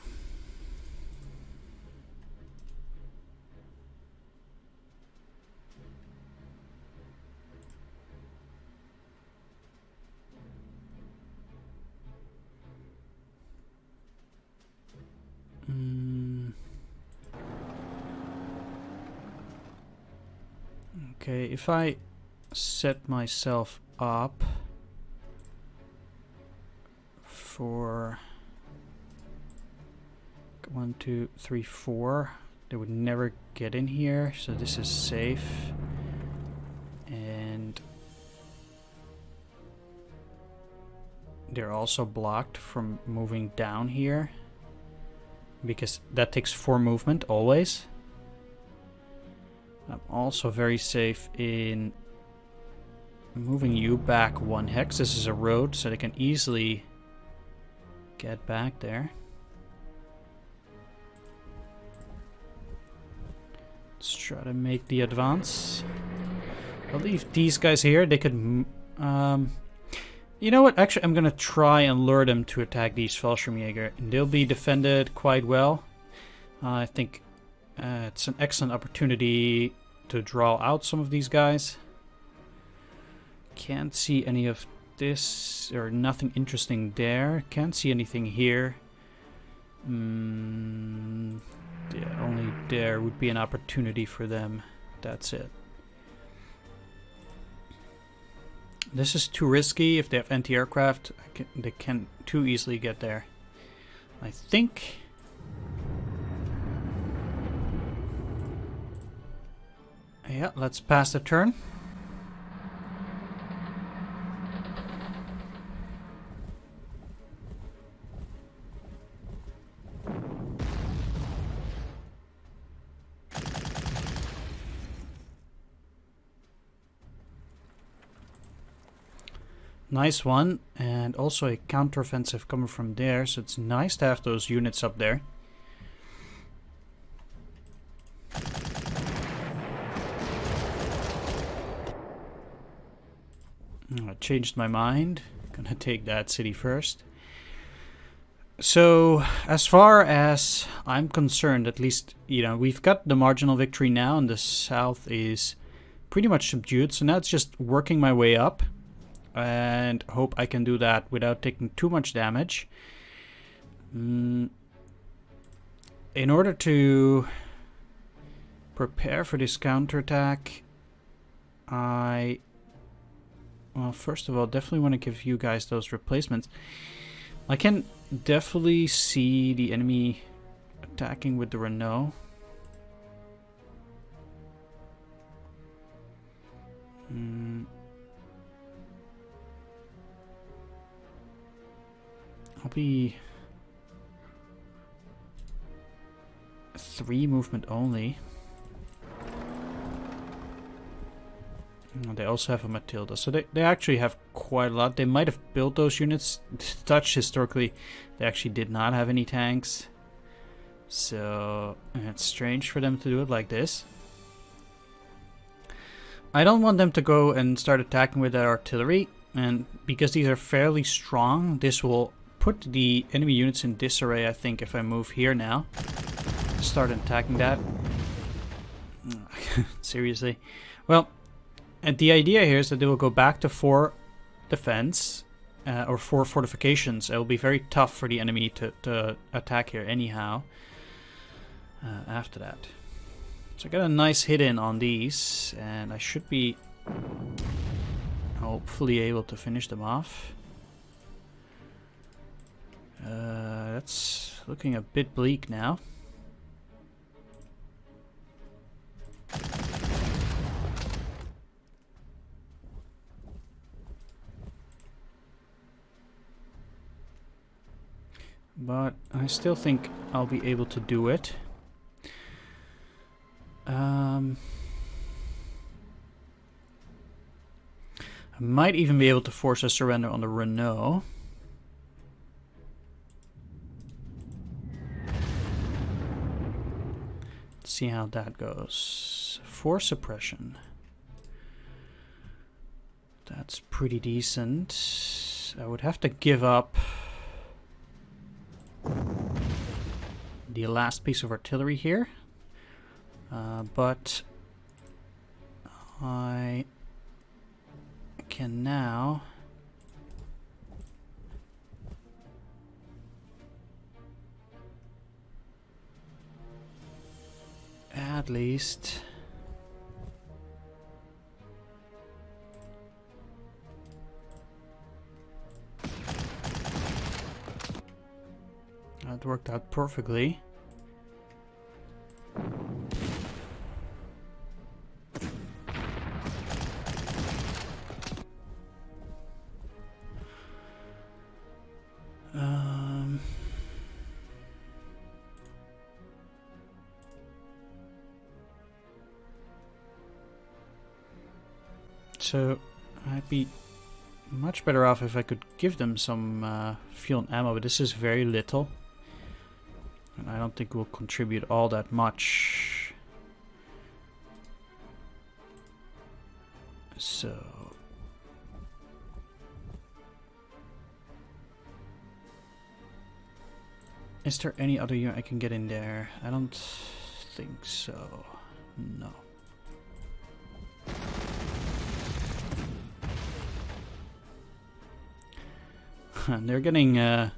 Okay, if I set myself up for 1, 2, 3, 4, they would never get in here, so this is safe. And they're also blocked from moving down here because that takes 4 movement always. I'm also very safe in moving you back 1 hex. This is a road, so they can easily get back there. Let's try to make the advance. I'll leave these guys here. They could... you know what? Actually, I'm going to try and lure them to attack these Fallschirmjäger. They'll be defended quite well. I think it's an excellent opportunity to draw out some of these guys. Can't see any of this, or nothing interesting there. Can't see anything here. Yeah, only there would be an opportunity for them. That's it. This is too risky. If they have anti-aircraft, they can too easily get there. I think... yeah, let's pass the turn. Nice one, and also a counteroffensive coming from there, so it's nice to have those units up there. I changed my mind. Gonna take that city first. So, as far as I'm concerned, at least, you know, we've got the marginal victory now, and the south is pretty much subdued. So now it's just working my way up, and hope I can do that without taking too much damage. In order to prepare for this counterattack, well, first of all, definitely want to give you guys those replacements. I can definitely see the enemy attacking with the Renault. I'll be 3 movement only. They also have a Matilda, so they actually have quite a lot. They might have built those units. Dutch, historically, they actually did not have any tanks. So it's strange for them to do it like this. I don't want them to go and start attacking with their artillery, and because these are fairly strong, this will put the enemy units in disarray, I think, if I move here now. Start attacking that. Seriously. Well, and the idea here is that they will go back to 4 defense, or 4 fortifications. It will be very tough for the enemy to attack here anyhow, after that. So I got a nice hit in on these, and I should be hopefully able to finish them off. That's looking a bit bleak now. But I still think I'll be able to do it. I might even be able to force a surrender on the Renault. Let's see how that goes. Force suppression. That's pretty decent. I would have to give up the last piece of artillery here. But I can now at least that worked out perfectly. So I'd be much better off if I could give them some fuel and ammo, but this is very little. And I don't think will contribute all that much. So is there any other unit I can get in there? I don't think so. No. They're getting they're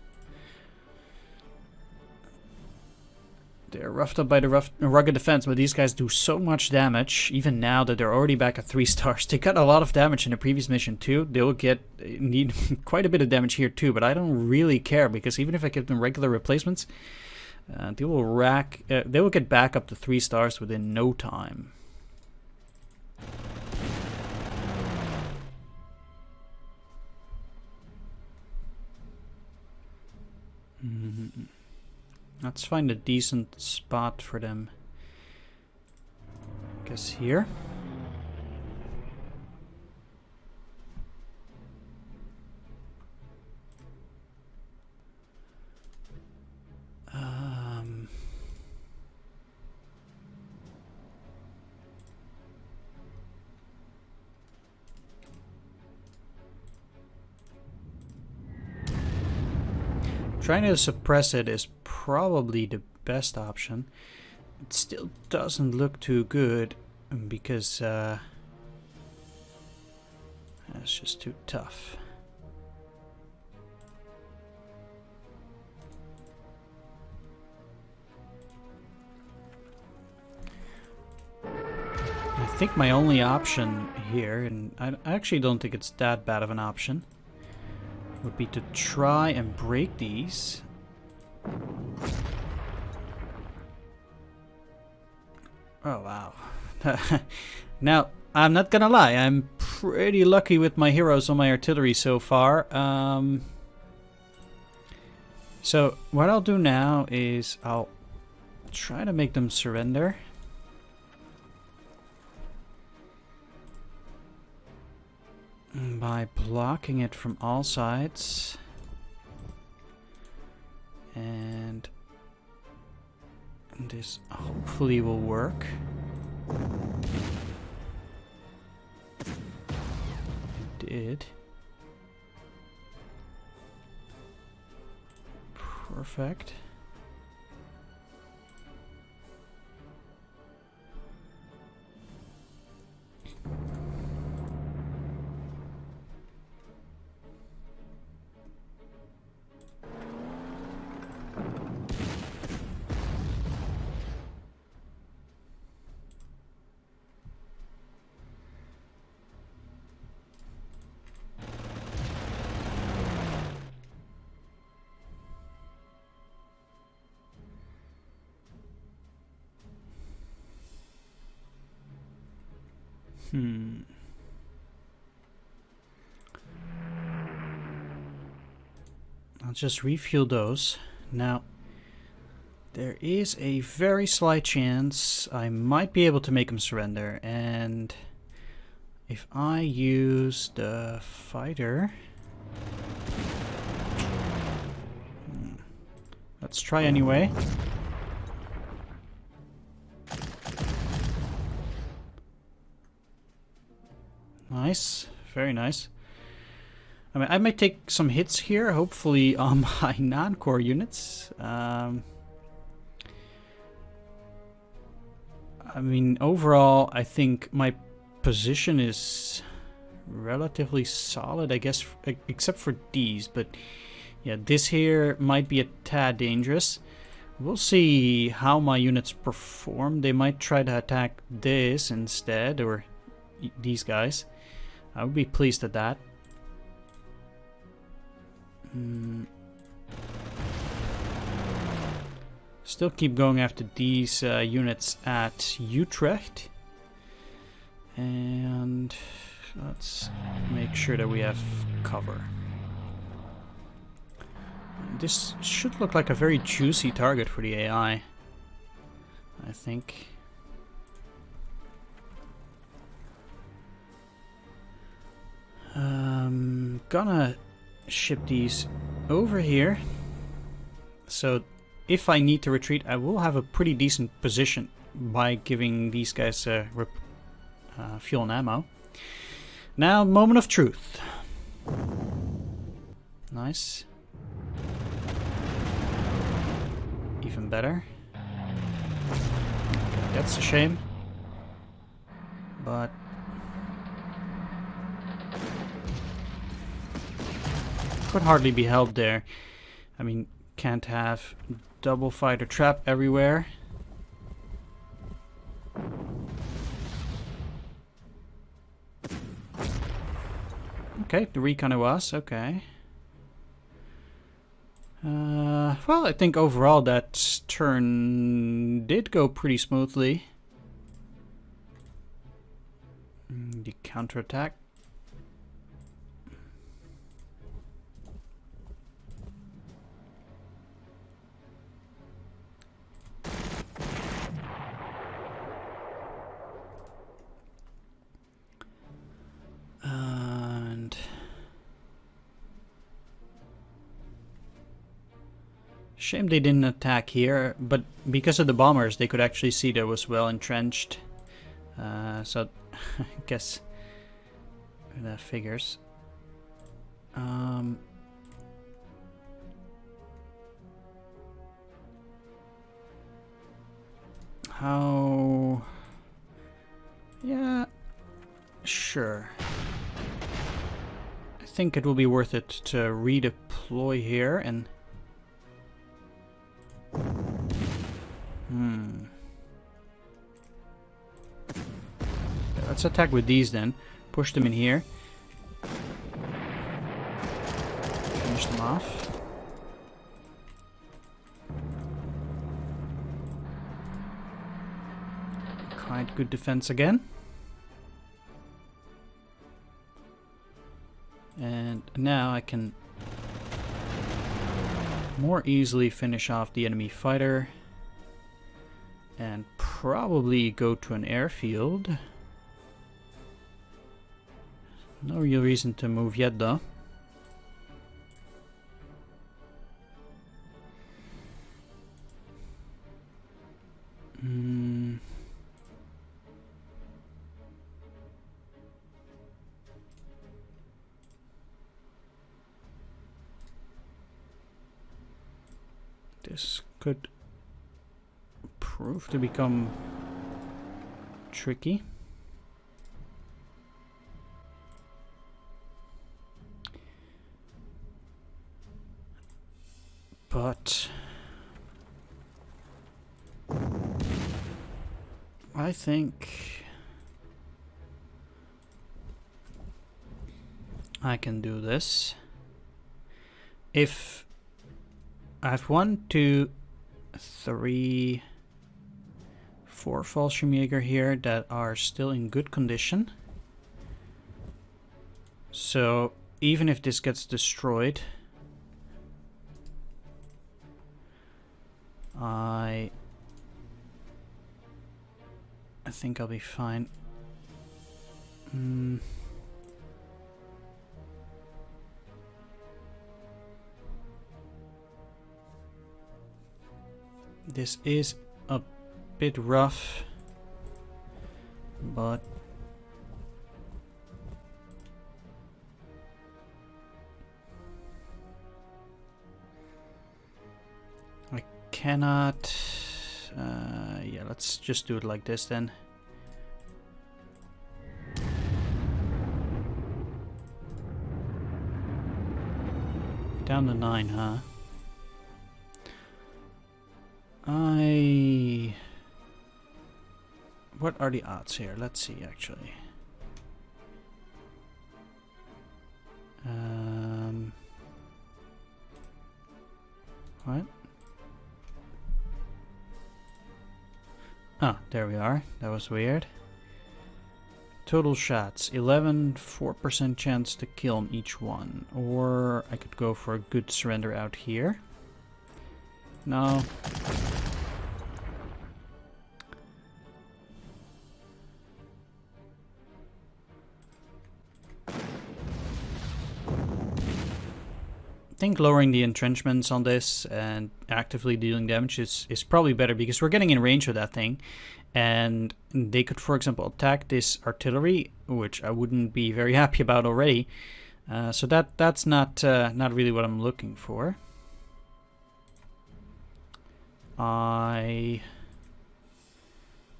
roughed up by the rugged defense, but these guys do so much damage. Even now that they're already back at 3 stars, they got a lot of damage in the previous mission too. They'll need quite a bit of damage here too, but I don't really care because even if I give them regular replacements, they will get back up to 3 stars within no time. Let's find a decent spot for them. I guess here. Trying to suppress it is probably the best option. It still doesn't look too good because that's just too tough. I think my only option here, and I actually don't think it's that bad of an option, would be to try and break these. Oh wow. Now, I'm not gonna lie, I'm pretty lucky with my heroes on my artillery so far. So what I'll do now is I'll try to make them surrender. By blocking it from all sides. And this hopefully will work. It did. Perfect. I'll just refuel those. Now, there is a very slight chance I might be able to make him surrender, and if I use the fighter... Let's try anyway. Nice, very nice. I mean, I might take some hits here, hopefully on my non-core units. I mean, overall, I think my position is relatively solid, I guess, except for these. But yeah, this here might be a tad dangerous. We'll see how my units perform. They might try to attack this instead, or these guys. I would be pleased at that. Still keep going after these units at Utrecht. And let's make sure that we have cover. This should look like a very juicy target for the AI, I think. Gonna ship these over here. So if I need to retreat, I will have a pretty decent position by giving these guys fuel and ammo. Now, moment of truth. Nice. Even better. Okay, that's a shame. But could hardly be helped there. I mean, can't have double fighter trap everywhere. Okay, the recon it was, okay. Well, I think overall that turn did go pretty smoothly. The counterattack. And shame they didn't attack here, but because of the bombers they could actually see that was well entrenched. So I guess that figures. How? Yeah, sure. I think it will be worth it to redeploy here and... Let's attack with these then. Push them in here. Finish them off. Quite good defense again. And now I can more easily finish off the enemy fighter and probably go to an airfield. No real reason to move yet though. This could prove to become tricky. But I think I can do this. If I have 1, 2, 3, 4 Fallschirmjäger here that are still in good condition. So even if this gets destroyed, I think I'll be fine. This is a bit rough, but I cannot. Yeah, let's just do it like this then. Down to 9, huh? What are the odds here? Let's see, actually. What? Ah, there we are. That was weird. Total shots, 11, 4% chance to kill on each one. Or I could go for a good surrender out here. No. I think lowering the entrenchments on this and actively dealing damage is probably better, because we're getting in range with that thing. And they could, for example, attack this artillery, which I wouldn't be very happy about already. So that's not really what I'm looking for. I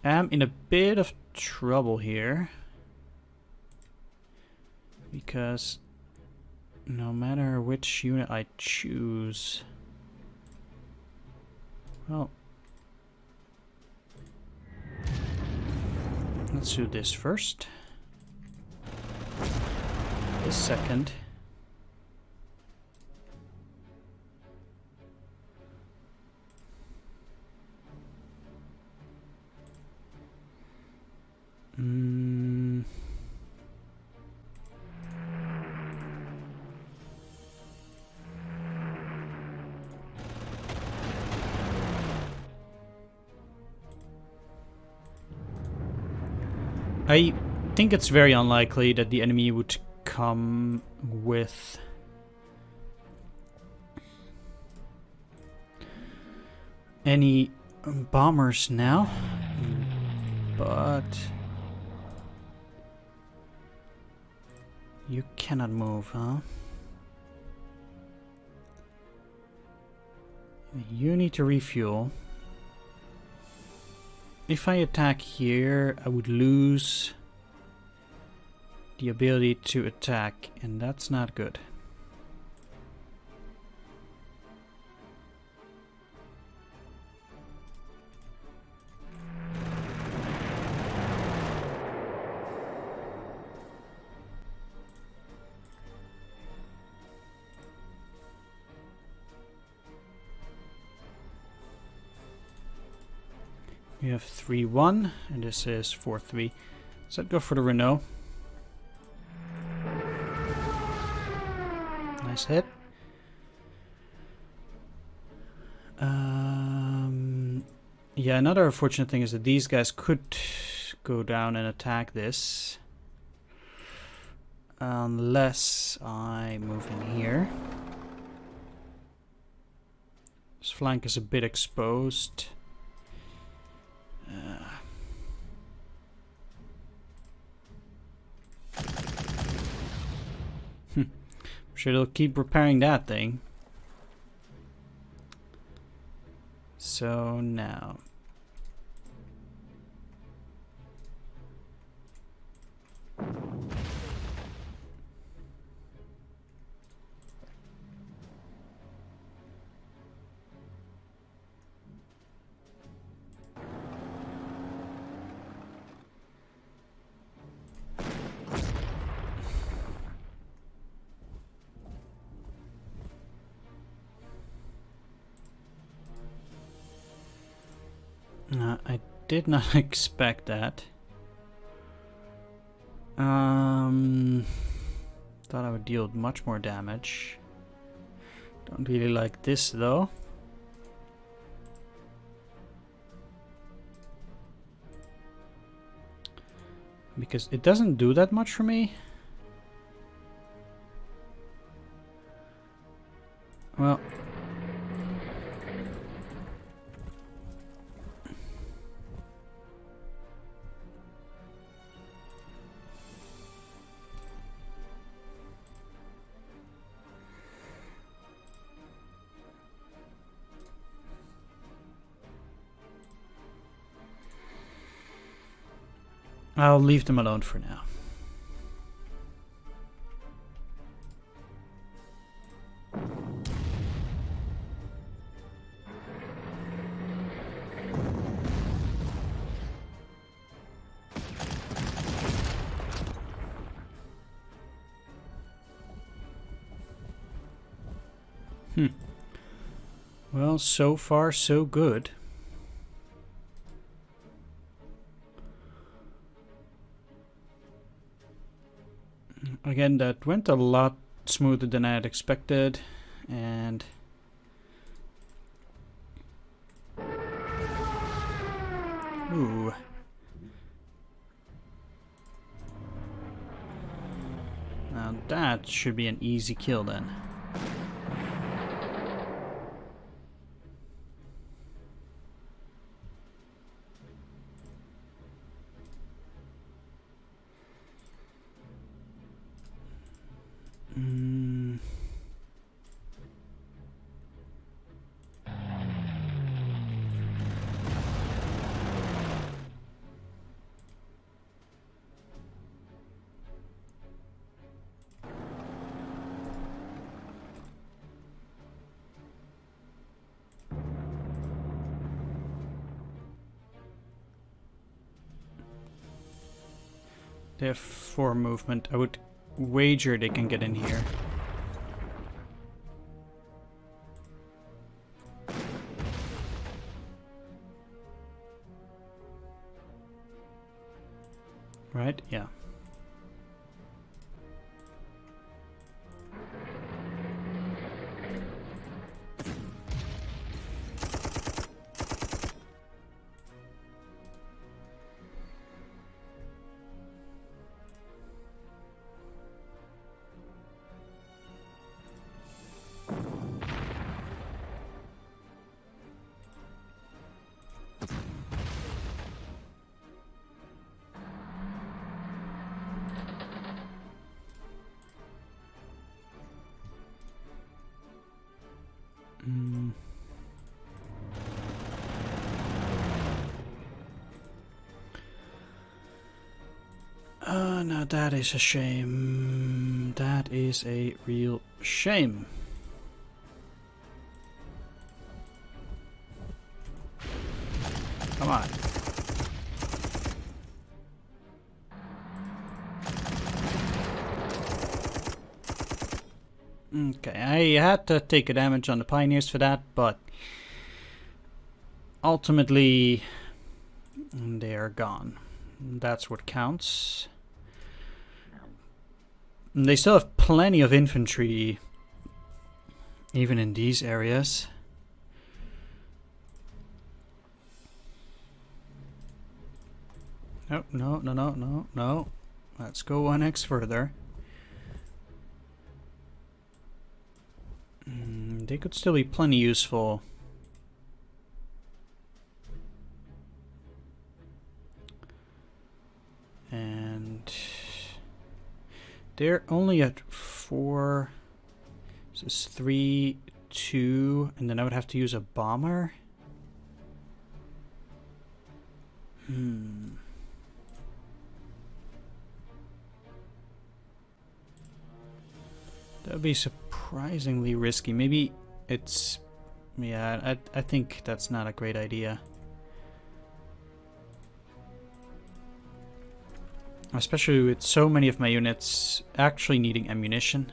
am in a bit of trouble here, because no matter which unit I choose, well, let's do this first. This second. I think it's very unlikely that the enemy would come with any bombers now, but you cannot move, huh? You need to refuel. If I attack here, I would lose the ability to attack, and that's not good. We have 3-1, and this is 4-3. So I'd go for the Renault. Nice hit. Yeah, another unfortunate thing is that these guys could go down and attack this. Unless I move in here. This flank is a bit exposed. I'm sure they'll keep repairing that thing. So now I did not expect that. Thought I would deal much more damage. Don't really like this though. Because it doesn't do that much for me. Well... I'll leave them alone for now. Well, so far so good. Again, that went a lot smoother than I had expected, and ooh. Now that should be an easy kill then. They have 4 movement. I would wager they can get in here. Right? Yeah. Now that is a shame. That is a real shame. Come on. Okay, I had to take a damage on the pioneers for that, but ultimately they are gone. That's what counts. And they still have plenty of infantry, even in these areas. Oh, no. Let's go 1x further. They could still be plenty useful. And they're only at 4. This is 3, 2, and then I would have to use a bomber. That would be surprisingly risky. Maybe it's... yeah, I think that's not a great idea. Especially with so many of my units actually needing ammunition.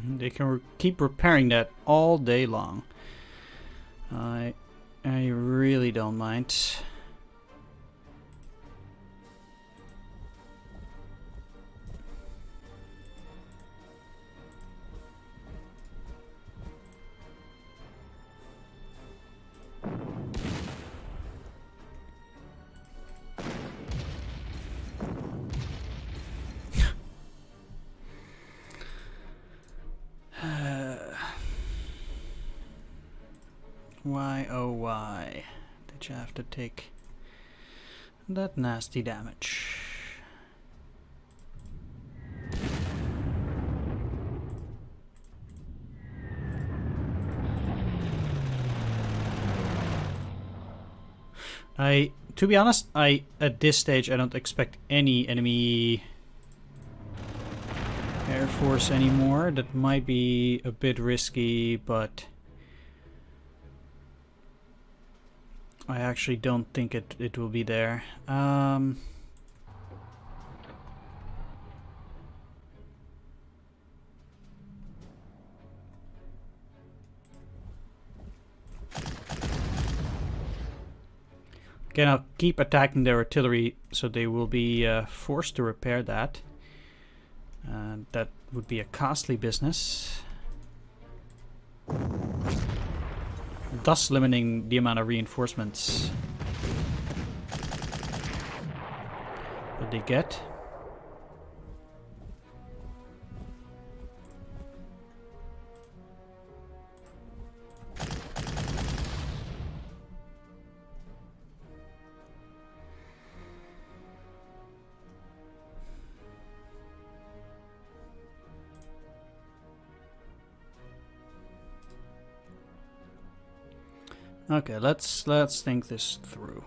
They can keep repairing that all day long. I really don't mind. Why, oh why did you have to take that nasty damage? To be honest, at this stage I don't expect any enemy air force anymore. That might be a bit risky, but I actually don't think it will be there. Again, I'll keep attacking their artillery, so they will be forced to repair that. And that would be a costly business. Thus limiting the amount of reinforcements that they get. Okay, let's think this through.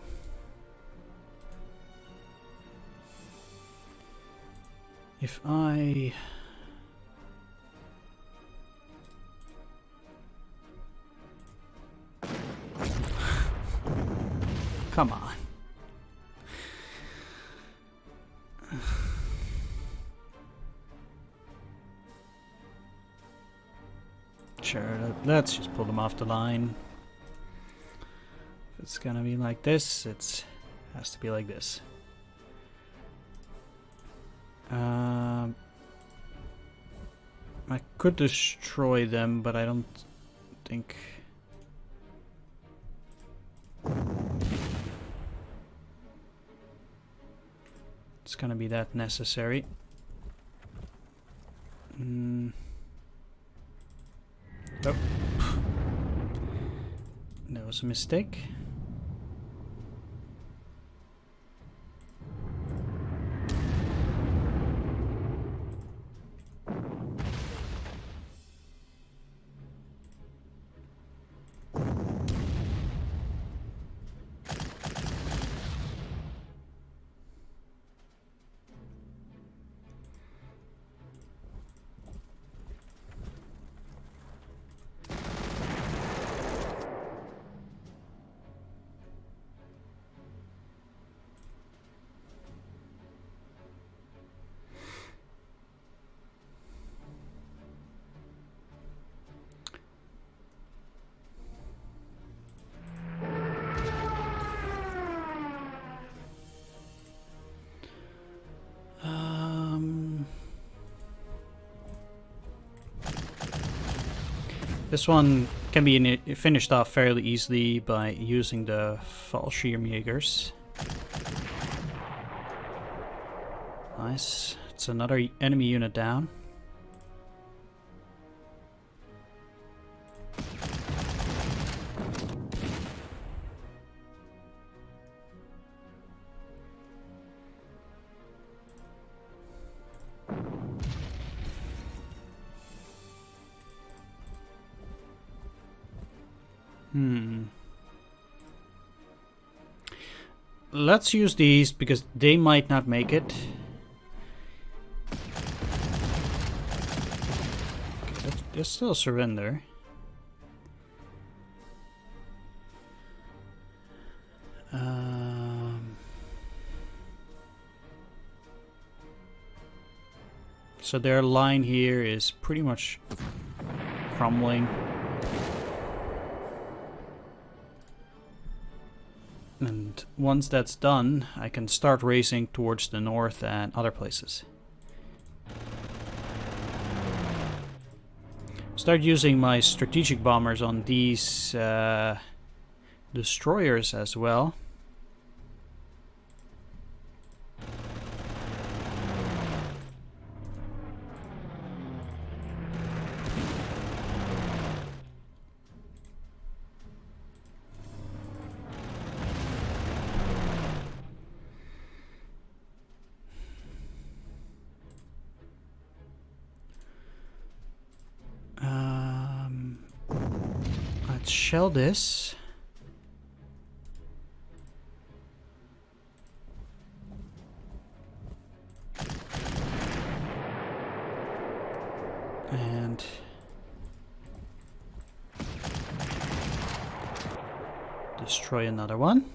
If I come on. Sure, let's just pull them off the line. If it's gonna be like this, it has to be like this. I could destroy them, but I don't think it's gonna be that necessary. Oh. That was a mistake. This one can be finished off fairly easily by using the Fallschirmjägers. Nice. It's another enemy unit down. Let's use these because they might not make it. Okay, let's still surrender. So their line here is pretty much crumbling. And once that's done, I can start racing towards the north and other places. Start using my strategic bombers on these destroyers as well. Let's shell this. And destroy another one.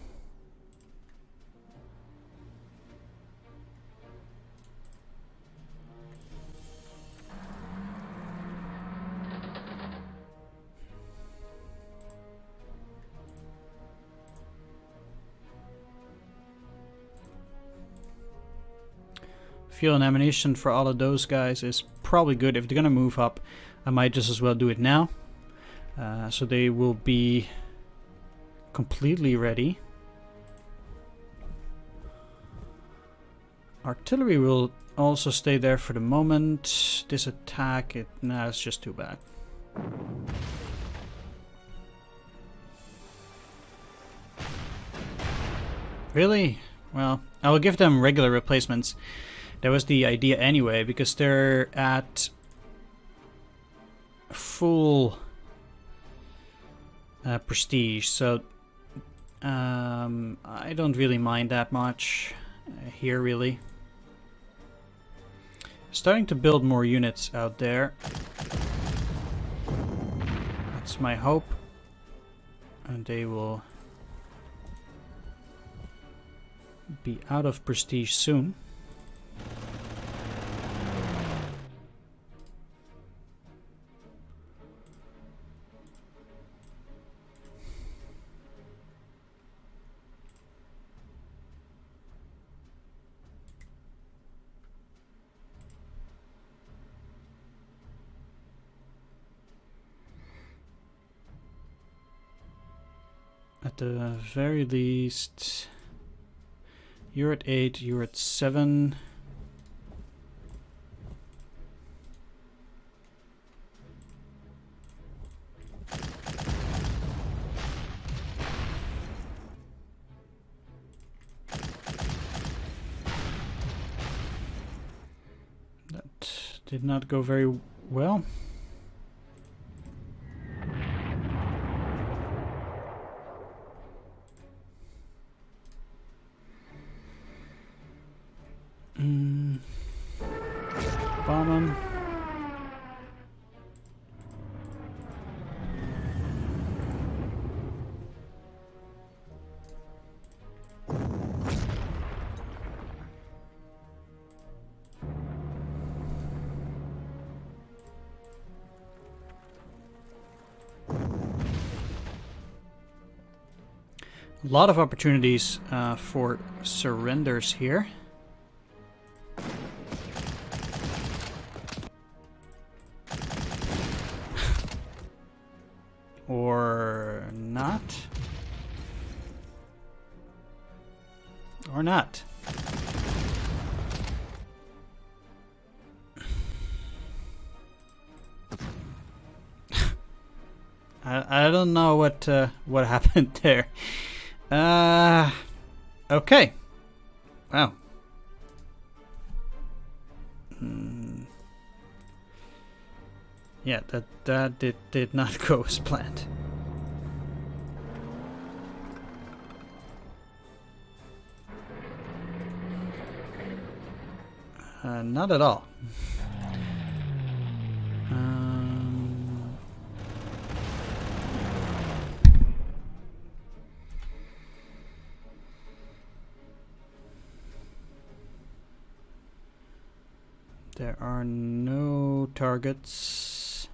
Fuel and ammunition for all of those guys is probably good. If they're gonna move up, I might just as well do it now. So they will be completely ready. Artillery will also stay there for the moment. This attack, nah, it's just too bad. Really? Well, I will give them regular replacements. That was the idea anyway, because they're at full prestige, so I don't really mind that much here, really. Starting to build more units out there. That's my hope. And they will be out of prestige soon. At the very least, you're at 8, you're at 7. That did not go very well. Bomb him. A lot of opportunities for surrenders here. Or not. Or not. I don't know what happened there. Okay. Wow. Yeah, that did not go as planned. Not at all. There are no targets.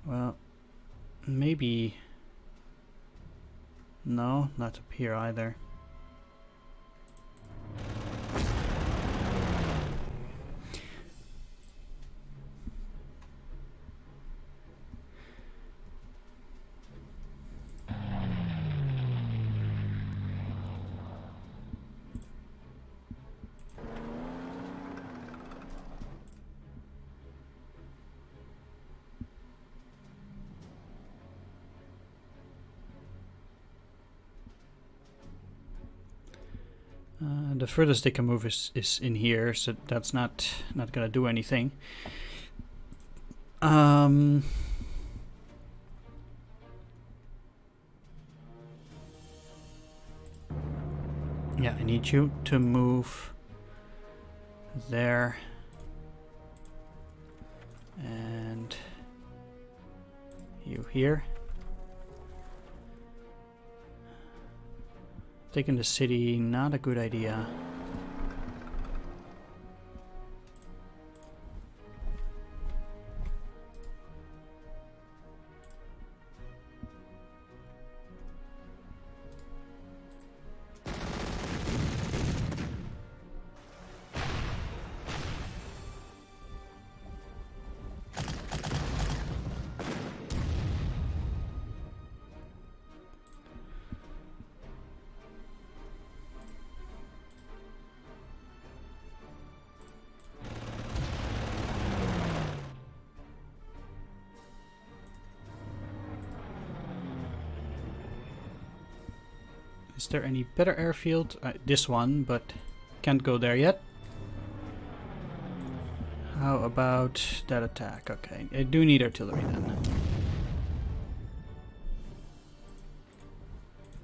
Well, maybe... No, not up here either. The furthest they can move is in here, so that's not gonna do anything. Yeah, I need you to move there and you here. Taking the city, not a good idea. Is there any better airfield? This one, but can't go there yet. How about that attack? Okay, I do need artillery then.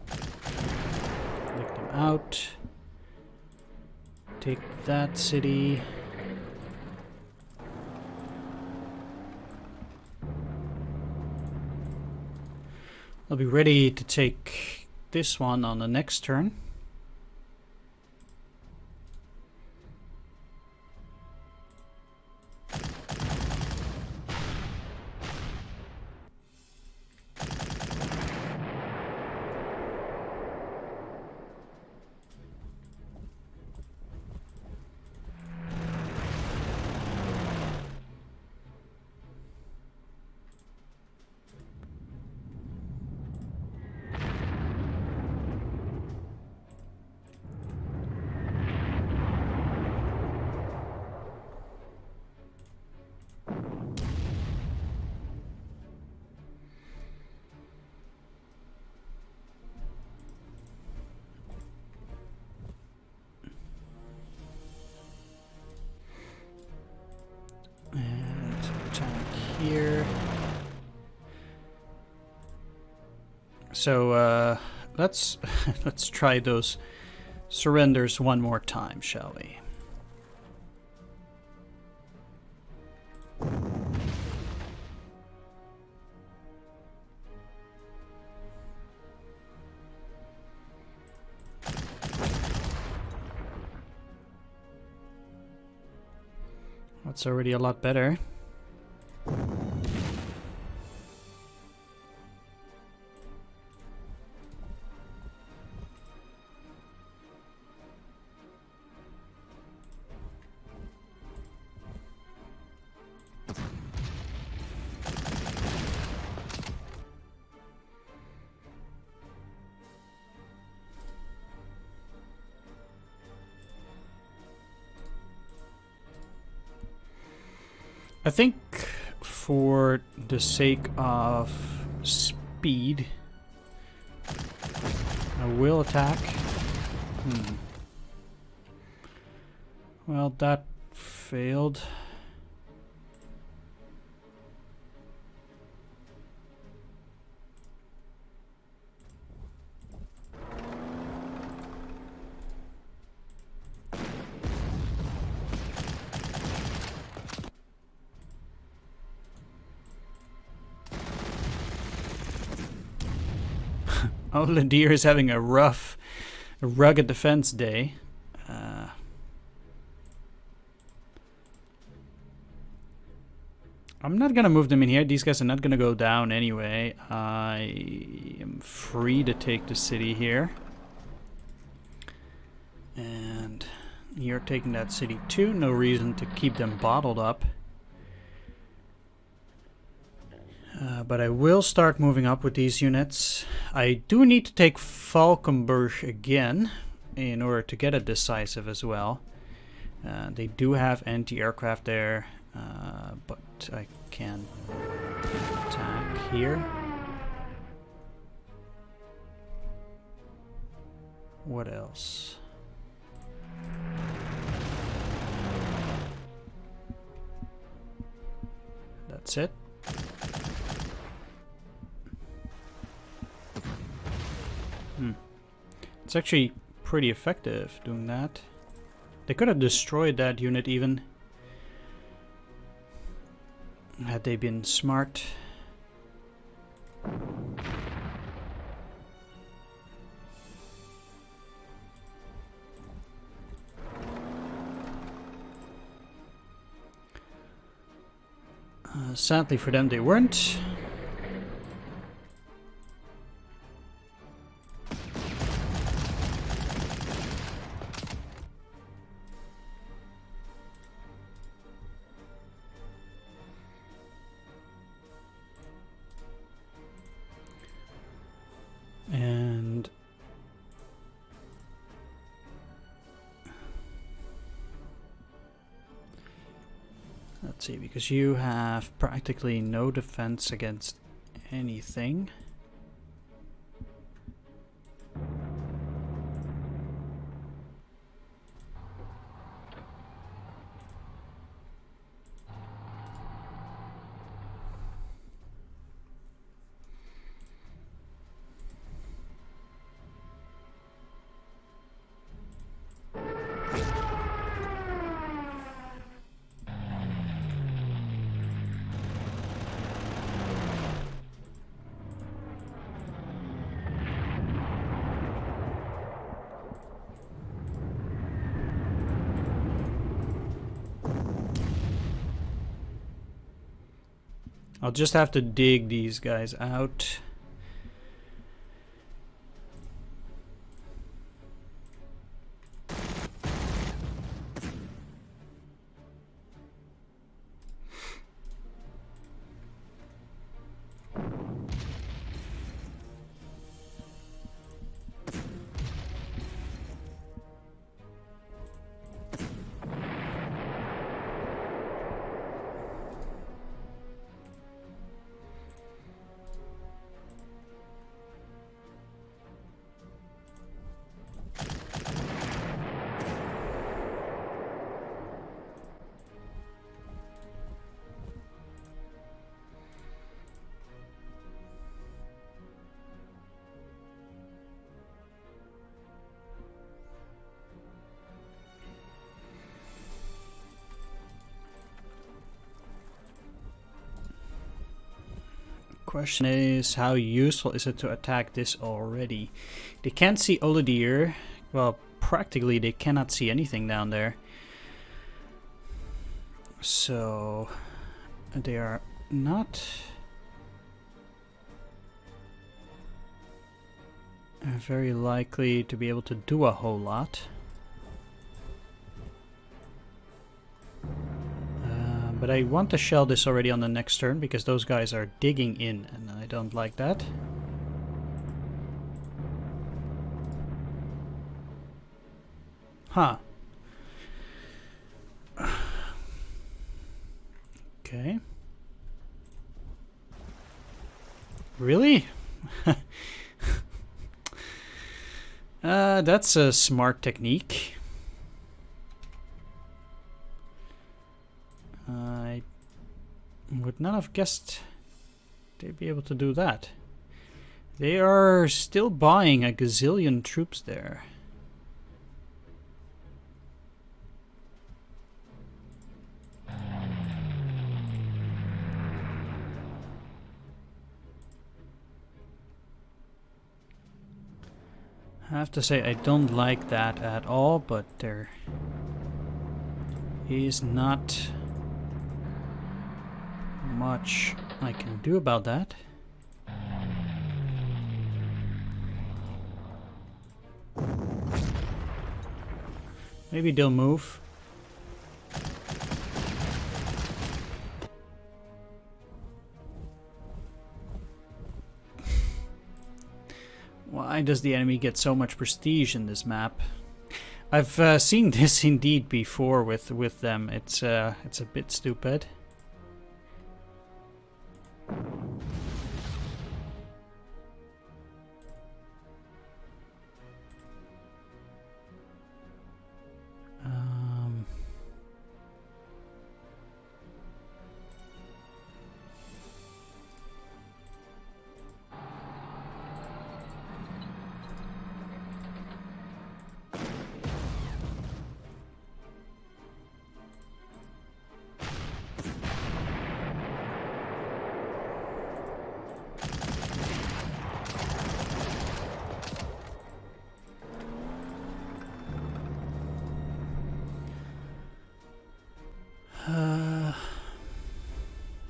Take them out. Take that city. I'll be ready to take this one on the next turn. And attack here. So let's let's try those surrenders one more time, shall we? That's already a lot better. I think for the sake of speed, I will attack. Well, that failed. Oh, Ladir is having a rugged defense day. I'm not gonna move them in here. These guys are not gonna go down anyway. I am free to take the city here. And you're taking that city too. No reason to keep them bottled up. But I will start moving up with these units. I do need to take Valkenburg again in order to get a decisive as well. They do have anti-aircraft there, but I can attack here. What else? That's it. It's actually pretty effective doing that. They could have destroyed that unit even had they been smart. Sadly for them, they weren't. And let's see, because you have practically no defense against anything. I'll just have to dig these guys out. Question is, how useful is it to attack this already? They can't see Olidier. Well, practically they cannot see anything down there. So they are not very likely to be able to do a whole lot. But I want to shell this already on the next turn, because those guys are digging in, and I don't like that. Huh. Okay. Really? That's a smart technique. I would not have guessed they'd be able to do that. They are still buying a gazillion troops there. I have to say I don't like that at all, but there is not much I can do about that. Maybe they'll move. Why does the enemy get so much prestige in this map? I've seen this indeed before with them. It's a bit stupid.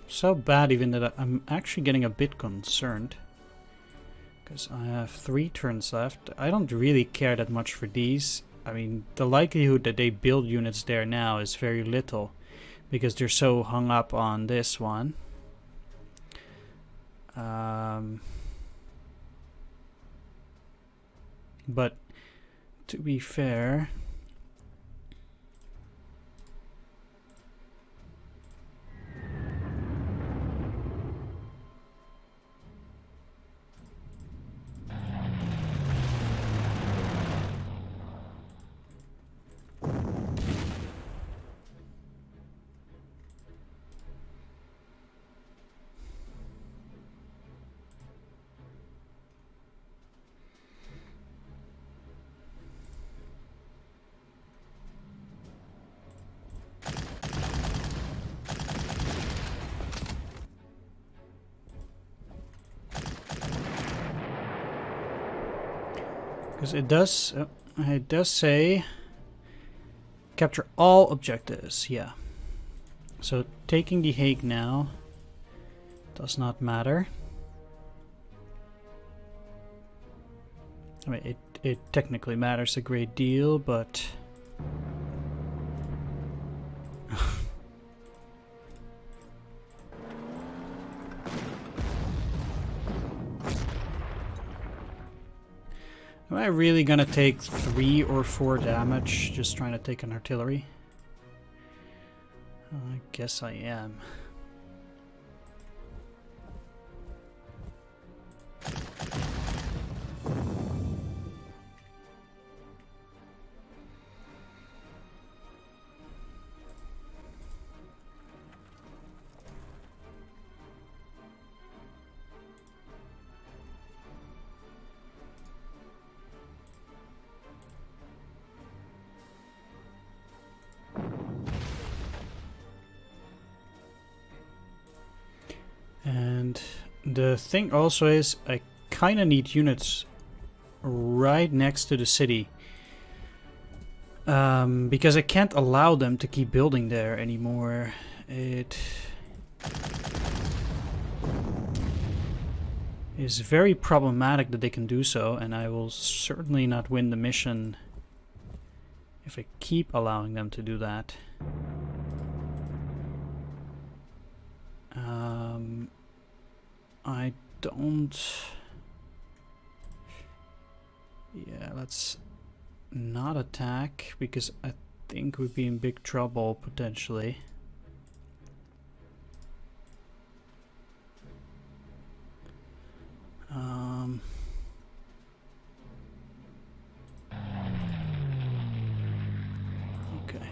So bad even that I'm actually getting a bit concerned. Because I have 3 turns left. I don't really care that much for these. I mean, the likelihood that they build units there now is very little. Because they're so hung up on this one. But to be fair... Because it does say capture all objectives, yeah. So taking the Hague now does not matter. I mean, it technically matters a great deal, but... Am I really gonna take 3 or 4 damage just trying to take an artillery? I guess I am. And the thing also is, I kind of need units right next to the city. Because I can't allow them to keep building there anymore. It is very problematic that they can do so, and I will certainly not win the mission if I keep allowing them to do that. I don't... Yeah, let's not attack, because I think we'd be in big trouble, potentially. Okay.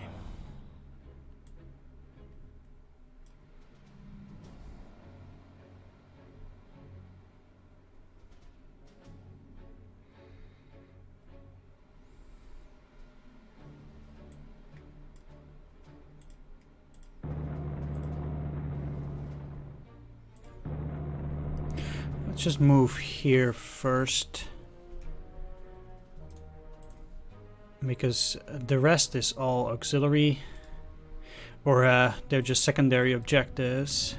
Let's just move here first, because the rest is all auxiliary, or they're just secondary objectives.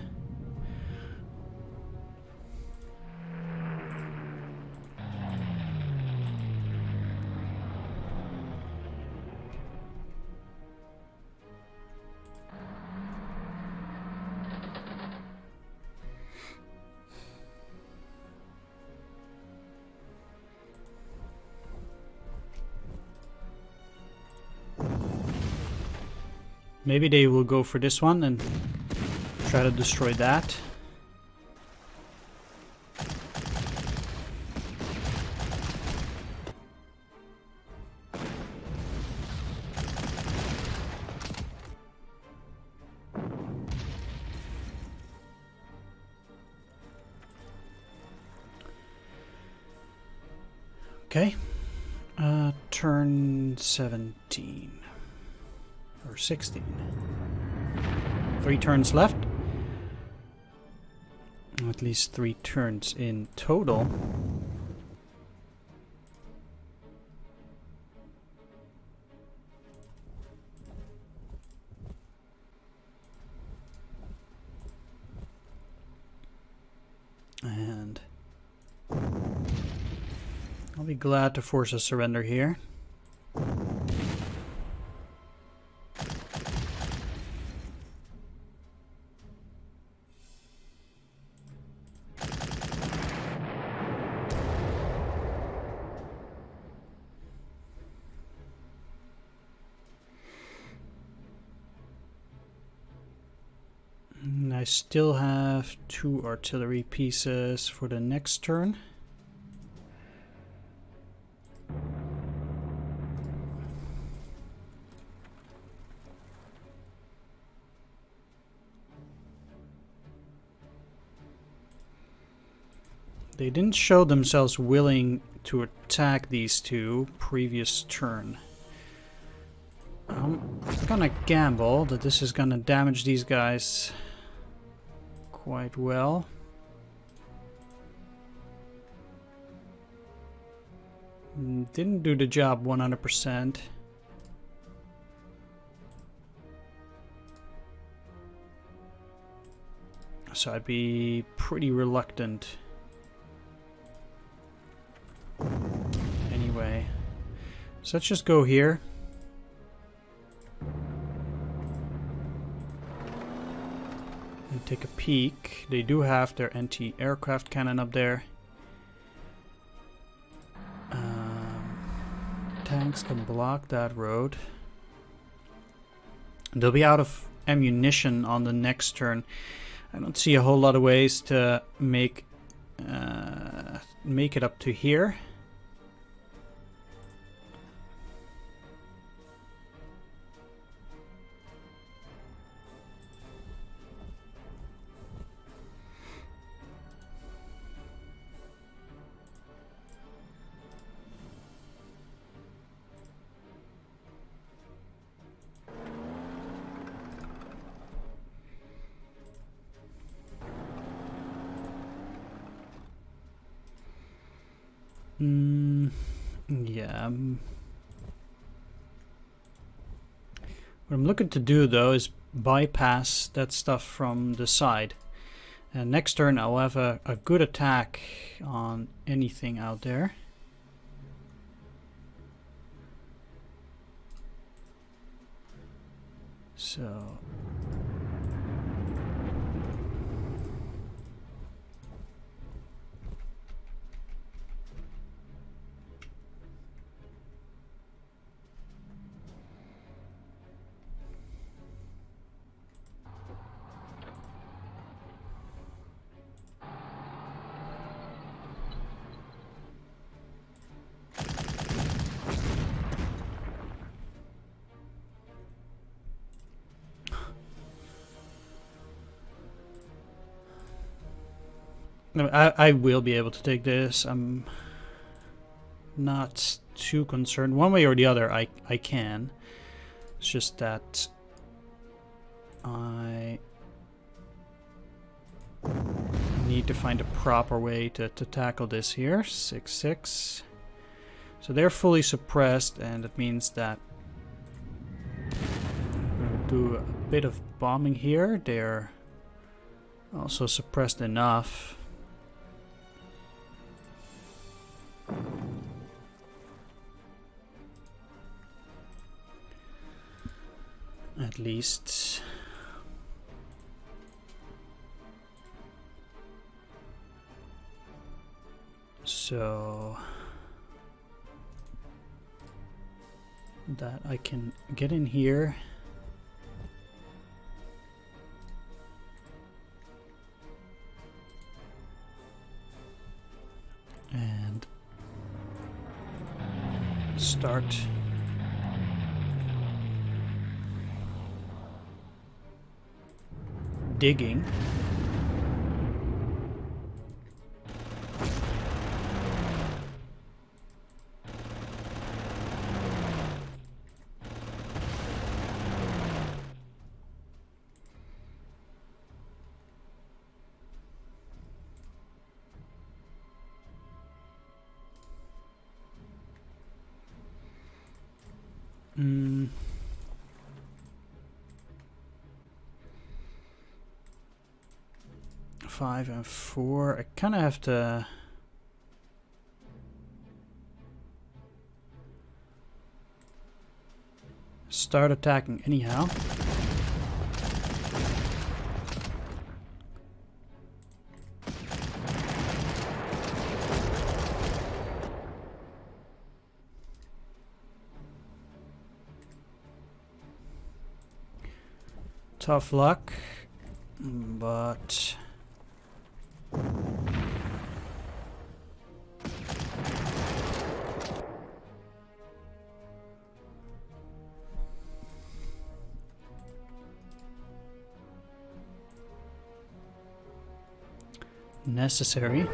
Maybe they will go for this one and try to destroy that. Okay. Turn 17. Or 16. 3 turns left. At least 3 turns in total. And I'll be glad to force a surrender here. I still have 2 artillery pieces for the next turn. They didn't show themselves willing to attack these 2 previous turn. I'm gonna gamble that this is gonna damage these guys quite well. Didn't do the job 100%. So I'd be pretty reluctant. Anyway, so let's just go here. And take a peek. They do have their anti-aircraft cannon up there. Tanks can block that road. They'll be out of ammunition on the next turn. I don't see a whole lot of ways to make it up to here. Yeah. What I'm looking to do though is bypass that stuff from the side. And next turn I'll have a good attack on anything out there. So I will be able to take this. I'm not too concerned. One way or the other, I can. It's just that I need to find a proper way to tackle this here. 6-6. So they're fully suppressed, and it means that I'm going to do a bit of bombing here. They're also suppressed enough. At least. So that I can get in here start digging. Mm. 5 and 4. I kind of have to start attacking anyhow. Tough luck, but necessary.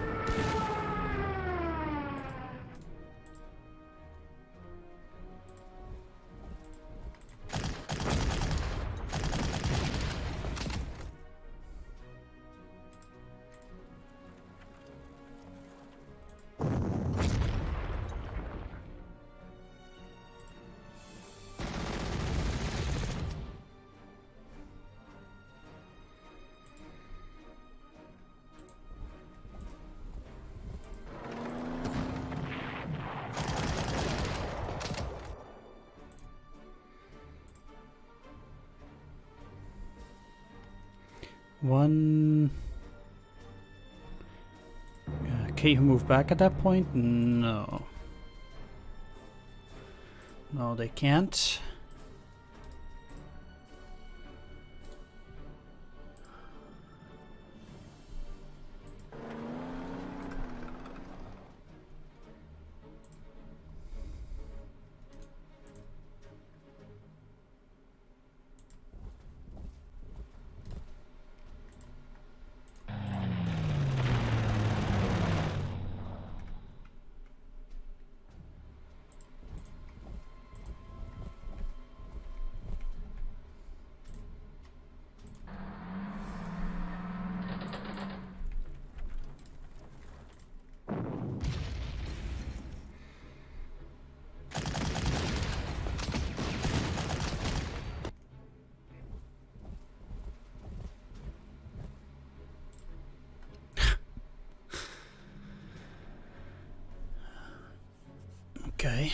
One. Can you move back at that point? No. No, they can't. Okay.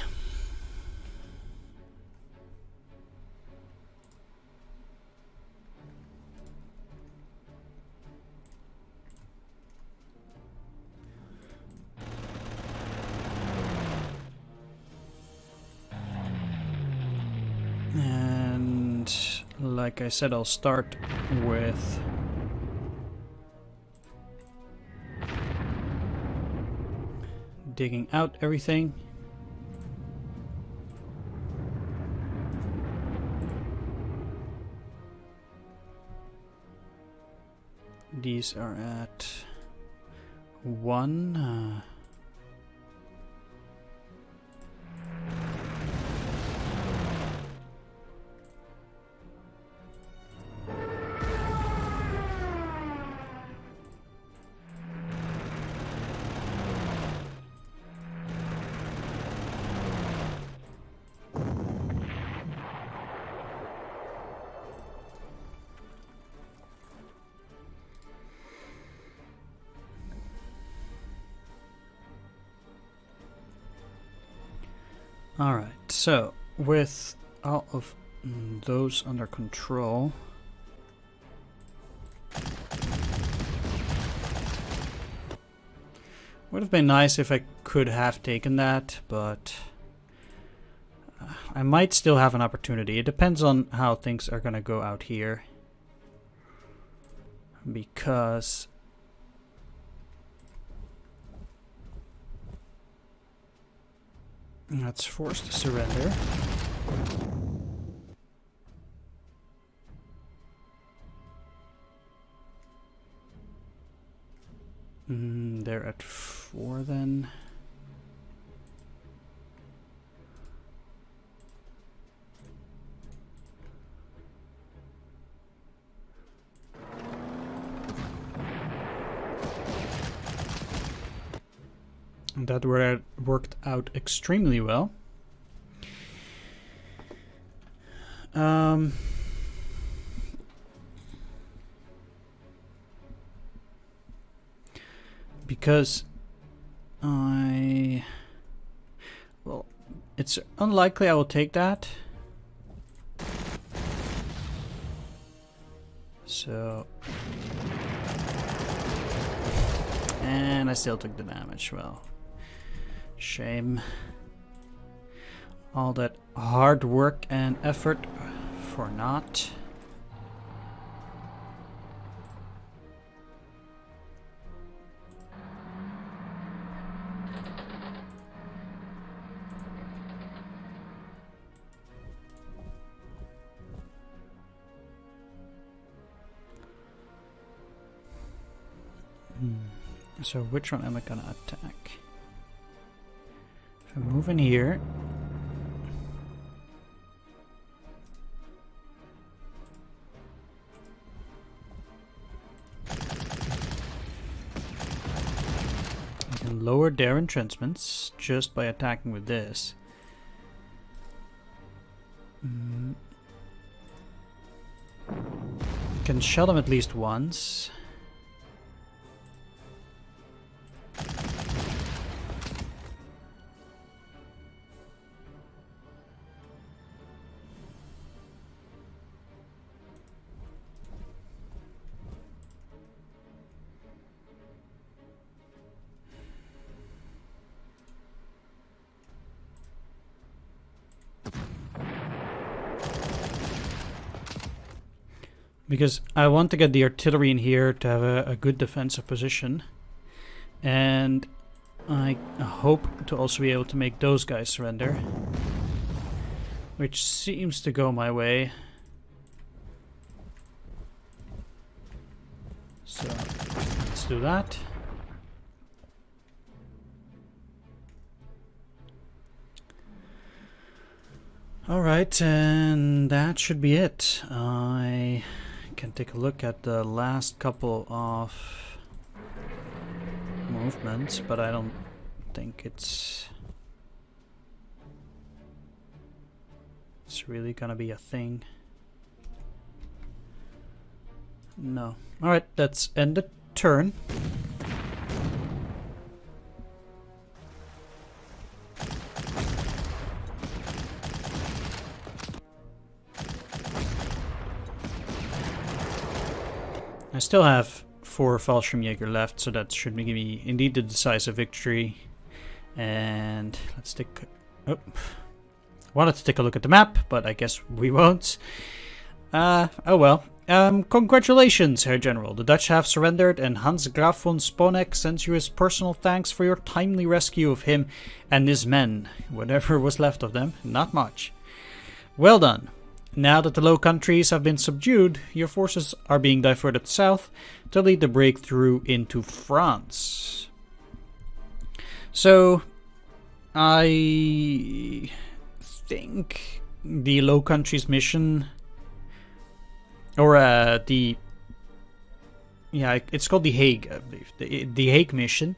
And like I said, I'll start with digging out everything. These are at 1. Alright, so with all of those under control, would have been nice if I could have taken that, but I might still have an opportunity. It depends on how things are gonna go out here, because That's forced to surrender. They're at 4 then. That worked out extremely well. Because well, it's unlikely I will take that. So, and I still took the damage. Well, shame. All that hard work and effort for naught. So which one am I gonna attack? If I move in here, I can lower their entrenchments just by attacking with this. Can shell them at least once. Because I want to get the artillery in here to have a good defensive position. And I hope to also be able to make those guys surrender. Which seems to go my way. So, let's do that. Alright, and that should be it. I can take a look at the last couple of movements, but I don't think it's really gonna be a thing. No. Alright, let's end the turn. I still have 4 Fallschirmjäger left, so that should give me indeed the decisive victory. And let's take... Oh. Wanted to take a look at the map, but I guess we won't. Oh well. Congratulations, Herr General. The Dutch have surrendered, and Hans Graf von Sponeck sends you his personal thanks for your timely rescue of him and his men. Whatever was left of them. Not much. Well done. Now that the Low Countries have been subdued, your forces are being diverted south to lead the breakthrough into France. So, I think the Low Countries mission, or it's called the Hague, I believe, the Hague mission.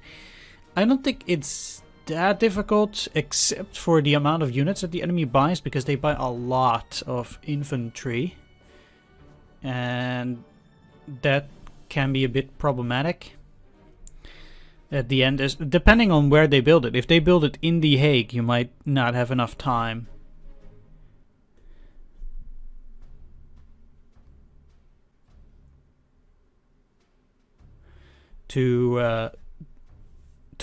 I don't think it's that difficult, except for the amount of units that the enemy buys, because they buy a lot of infantry, and that can be a bit problematic at the end, is depending on where they build it. If they build it in the Hague, you might not have enough time to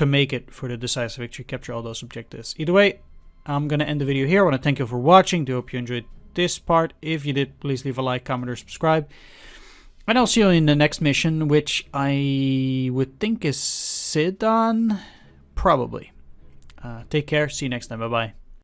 make it for the decisive victory, capture all those objectives. Either way, I'm going to end the video here. I want to thank you for watching. Do hope you enjoyed this part. If you did, please leave a like, comment, or subscribe. And I'll see you in the next mission, which I would think is Sedan. Probably. Take care. See you next time. Bye-bye.